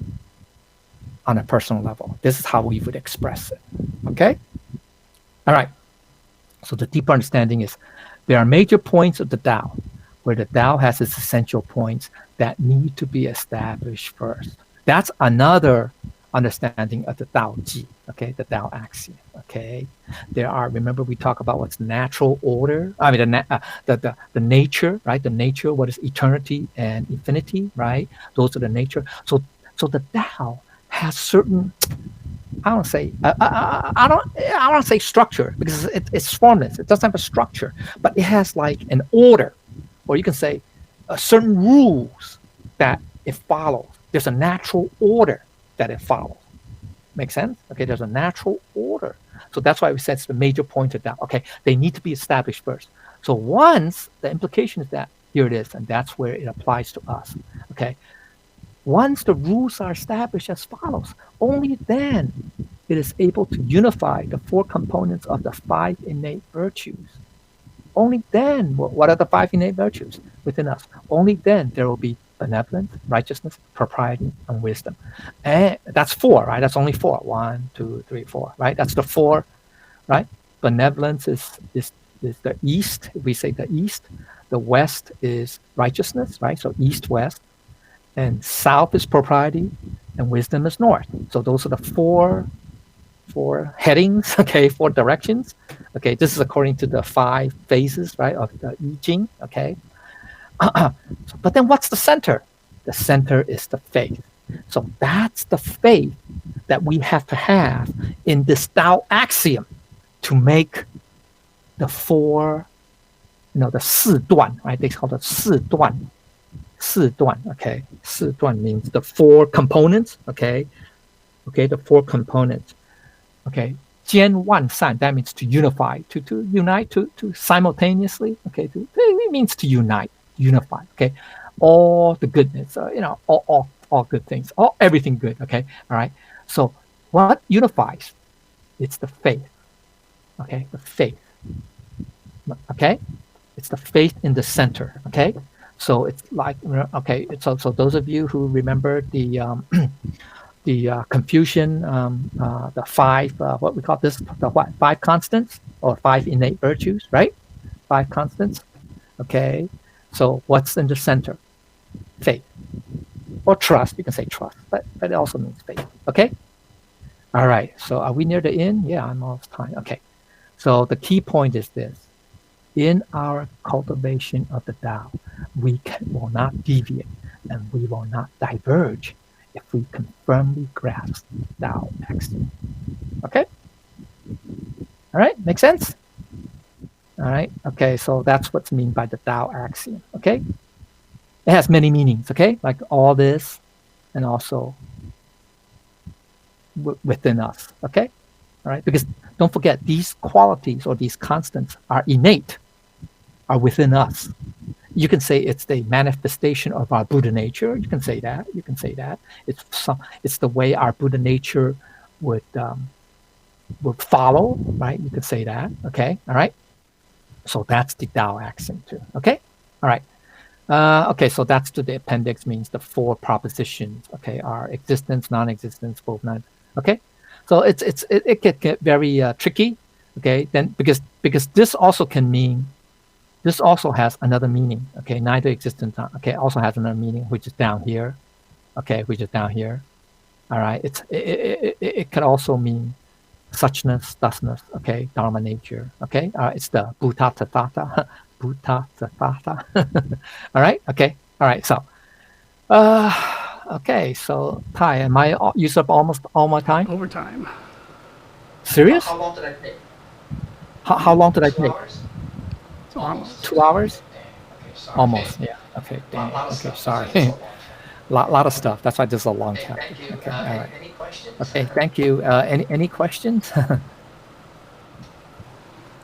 Speaker 1: on a personal level. This is how we would express it, okay? All right, so the deeper understanding is there are major points of the Tao where the Tao has its essential points that need to be established first. That's another understanding of the Tao Ji, okay, the Tao axiom, okay? There are, remember we talk about what's natural order, I mean, the nature, right? The nature, what is eternity and infinity, right? Those are the nature. So the Tao has certain, I don't say, I don't say structure because it's formless. It doesn't have a structure, but it has like an order, or you can say certain rules that it follows. There's a natural order that it follows. Make sense? Okay, there's a natural order. So that's why we said it's the major point of that. Okay, they need to be established first. So once the implication is that, here it is, and that's where it applies to us. Okay, once the rules are established as follows, only then it is able to unify the four components of the five innate virtues. Only then, what are the five innate virtues within us? Only then there will be benevolence, righteousness, propriety, and wisdom. And that's four, right? That's only four. 1, 2, 3, 4, right? That's the four, right? Benevolence is the east. If we say the east, the west is righteousness, right? So east, west. And south is propriety, and wisdom is north. So those are the four headings, okay, 4 directions. Okay, this is according to the 5 phases, right, of the I Ching, okay. But then what's the center? The center is the faith. So that's the faith that we have to have in this Tao axiom to make the 4, the 四段, right? They call it 四段. 四段, okay. 四段 means the 4 components, okay. Okay, the 4 components. Okay, 兼万善, that means to unify, to unite, to simultaneously, okay, it means to unify, okay, all the goodness, all good things, everything good, okay, all right. So what unifies? It's the faith, okay, the faith, okay, it's the faith in the center, okay. So it's like, okay, so those of you who remember the Confucian, the 5, what we call this, the what, 5 constants or 5 innate virtues, right? 5 constants, okay. So what's in the center? Faith or trust. You can say trust, but it also means faith, okay. All right, so are we near the end? Yeah, I'm almost time. Okay, so the key point is this: in our cultivation of the Tao, we will not deviate and we will not diverge if we can firmly grasp Tao axiom. Okay? All right, make sense? All right, okay, so that's what's meant by the Tao axiom, okay? It has many meanings, okay? Like all this and also within us, okay? All right, because don't forget, these qualities or these constants are innate, are within us. You can say it's the manifestation of our Buddha nature. You can say that. You can say that. It's the way our Buddha nature would follow, right? You could say that. Okay. All right. So that's the Tao axiom too. Okay. All right. Okay. So that's to the appendix, means the 4 propositions. Okay. Our existence, non-existence, both non. Okay. So it can get very tricky. Okay. Then because this also can mean. This also has another meaning, okay? Neither existence, okay, also has another meaning, which is down here, okay, which is down here. All right, it can also mean suchness, thusness, okay, dharma nature, okay? It's the bhuta tathata, bhuta tathata. All right, okay, all right. So, okay, so Tai, am I used up almost all my time?
Speaker 2: Overtime.
Speaker 1: Serious?
Speaker 3: How long did I take?
Speaker 1: How long did I
Speaker 3: 2
Speaker 1: take?
Speaker 3: hours?
Speaker 2: Almost.
Speaker 1: 2 hours?
Speaker 3: Okay, sorry.
Speaker 1: Almost, yeah. Okay, dang.
Speaker 3: A lot of
Speaker 1: Okay,
Speaker 3: stuff.
Speaker 1: sorry.
Speaker 3: So long.
Speaker 1: lot of stuff. That's why this is a long chapter. Okay, all right. Okay, thank you. Any questions?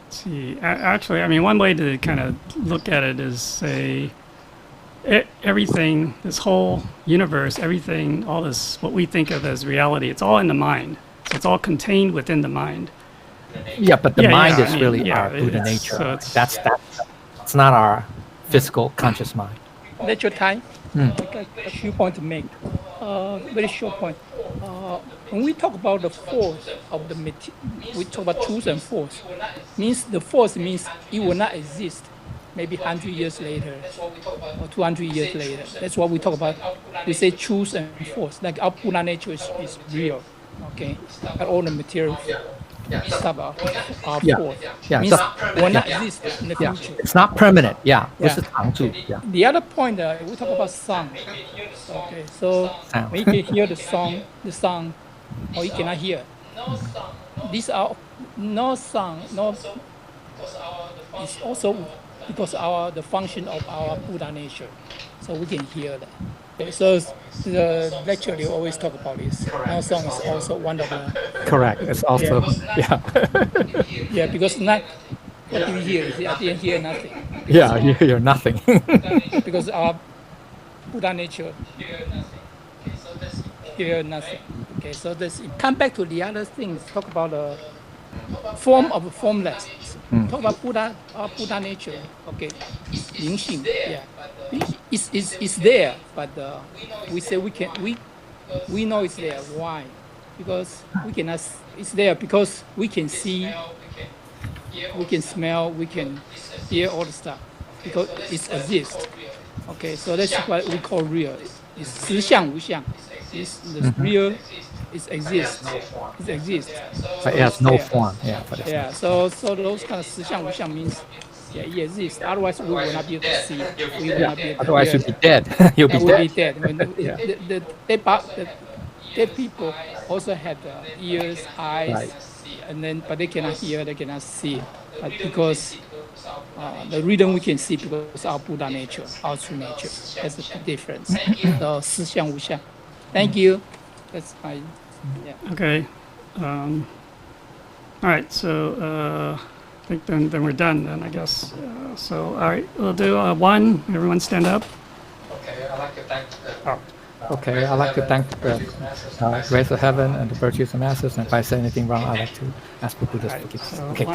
Speaker 2: See, actually, I mean, one way to kind of look at it is say everything, this whole universe, everything, all this, what we think of as reality, it's all in the mind. So it's all contained within the mind.
Speaker 1: Yeah, but the
Speaker 2: Yeah,
Speaker 1: mind
Speaker 2: yeah,
Speaker 1: is
Speaker 2: I mean,
Speaker 1: really
Speaker 2: yeah,
Speaker 1: our Buddha
Speaker 2: it's-
Speaker 1: nature.
Speaker 2: so it's-
Speaker 1: That's it's not our physical conscious mind.
Speaker 3: Lecture time.
Speaker 1: Mm.
Speaker 3: I got a few points to make. Very short point. When we talk about the force of the we talk about truth and force. Means the force means it will not exist. Maybe 100 years later or 200 years later. That's what we talk about. We say truth and force. Like our Buddha nature is real. Okay, but all the material stuff are
Speaker 1: Yeah.
Speaker 3: force.
Speaker 1: Yeah,
Speaker 3: Means
Speaker 1: so-
Speaker 3: will not exist in the
Speaker 1: Yeah,
Speaker 3: future.
Speaker 1: it's not permanent. Yeah, this
Speaker 3: Yeah.
Speaker 1: is 常住. Yeah,
Speaker 3: The other point, we talk about sound. Okay, so
Speaker 1: Sound.
Speaker 3: when you can hear the sound, or you cannot hear. These are no sound, no. It's also because the function of our Buddha nature, so we can hear that. Okay, so the lecture they always talk about this. No sound is also one of the
Speaker 1: correct. It's also yeah,
Speaker 3: because not what do you hear? I didn't hear nothing
Speaker 1: yeah. You're nothing.
Speaker 3: because our Buddha nature hear nothing. Okay, so this come back to the other things. Talk about the form of formless. Talk about our Buddha nature. Okay, 灵性. Yeah, it's there, but we say we know it's there. Why? Because we cannot. It's there because we can see, we can smell, we can hear all the stuff because it exists. Okay, so that's what we call real. It's 实相无相. It's the real. It exists. It exists.
Speaker 1: But it has no form. Yeah, but it's
Speaker 3: Yeah. So those kind of 实相无相 means yeah, it exists. Otherwise, we will not be able to see. We will not be able to
Speaker 1: otherwise
Speaker 3: hear.
Speaker 1: you'll be dead. You'll be
Speaker 3: Yeah, we'll be
Speaker 1: dead.
Speaker 3: dead. When the dead people also have ears, eyes,
Speaker 1: Right.
Speaker 3: and then but they cannot hear, they cannot see, but because the reason we can see because our Buddha nature, our true nature. That's the difference. So 实相无相. Thank you. That's my yeah.
Speaker 2: Okay. All right. So I think then we're done. Then I guess. So all right, we'll do one. Everyone stand up.
Speaker 4: Okay, I'd like to thank
Speaker 1: Okay, I'd like to thank the grace of heaven and the virtues of masters. And if I say anything wrong, I'd like to ask for Buddha's forgiveness.
Speaker 2: So
Speaker 1: Okay,
Speaker 2: one-
Speaker 1: thank you.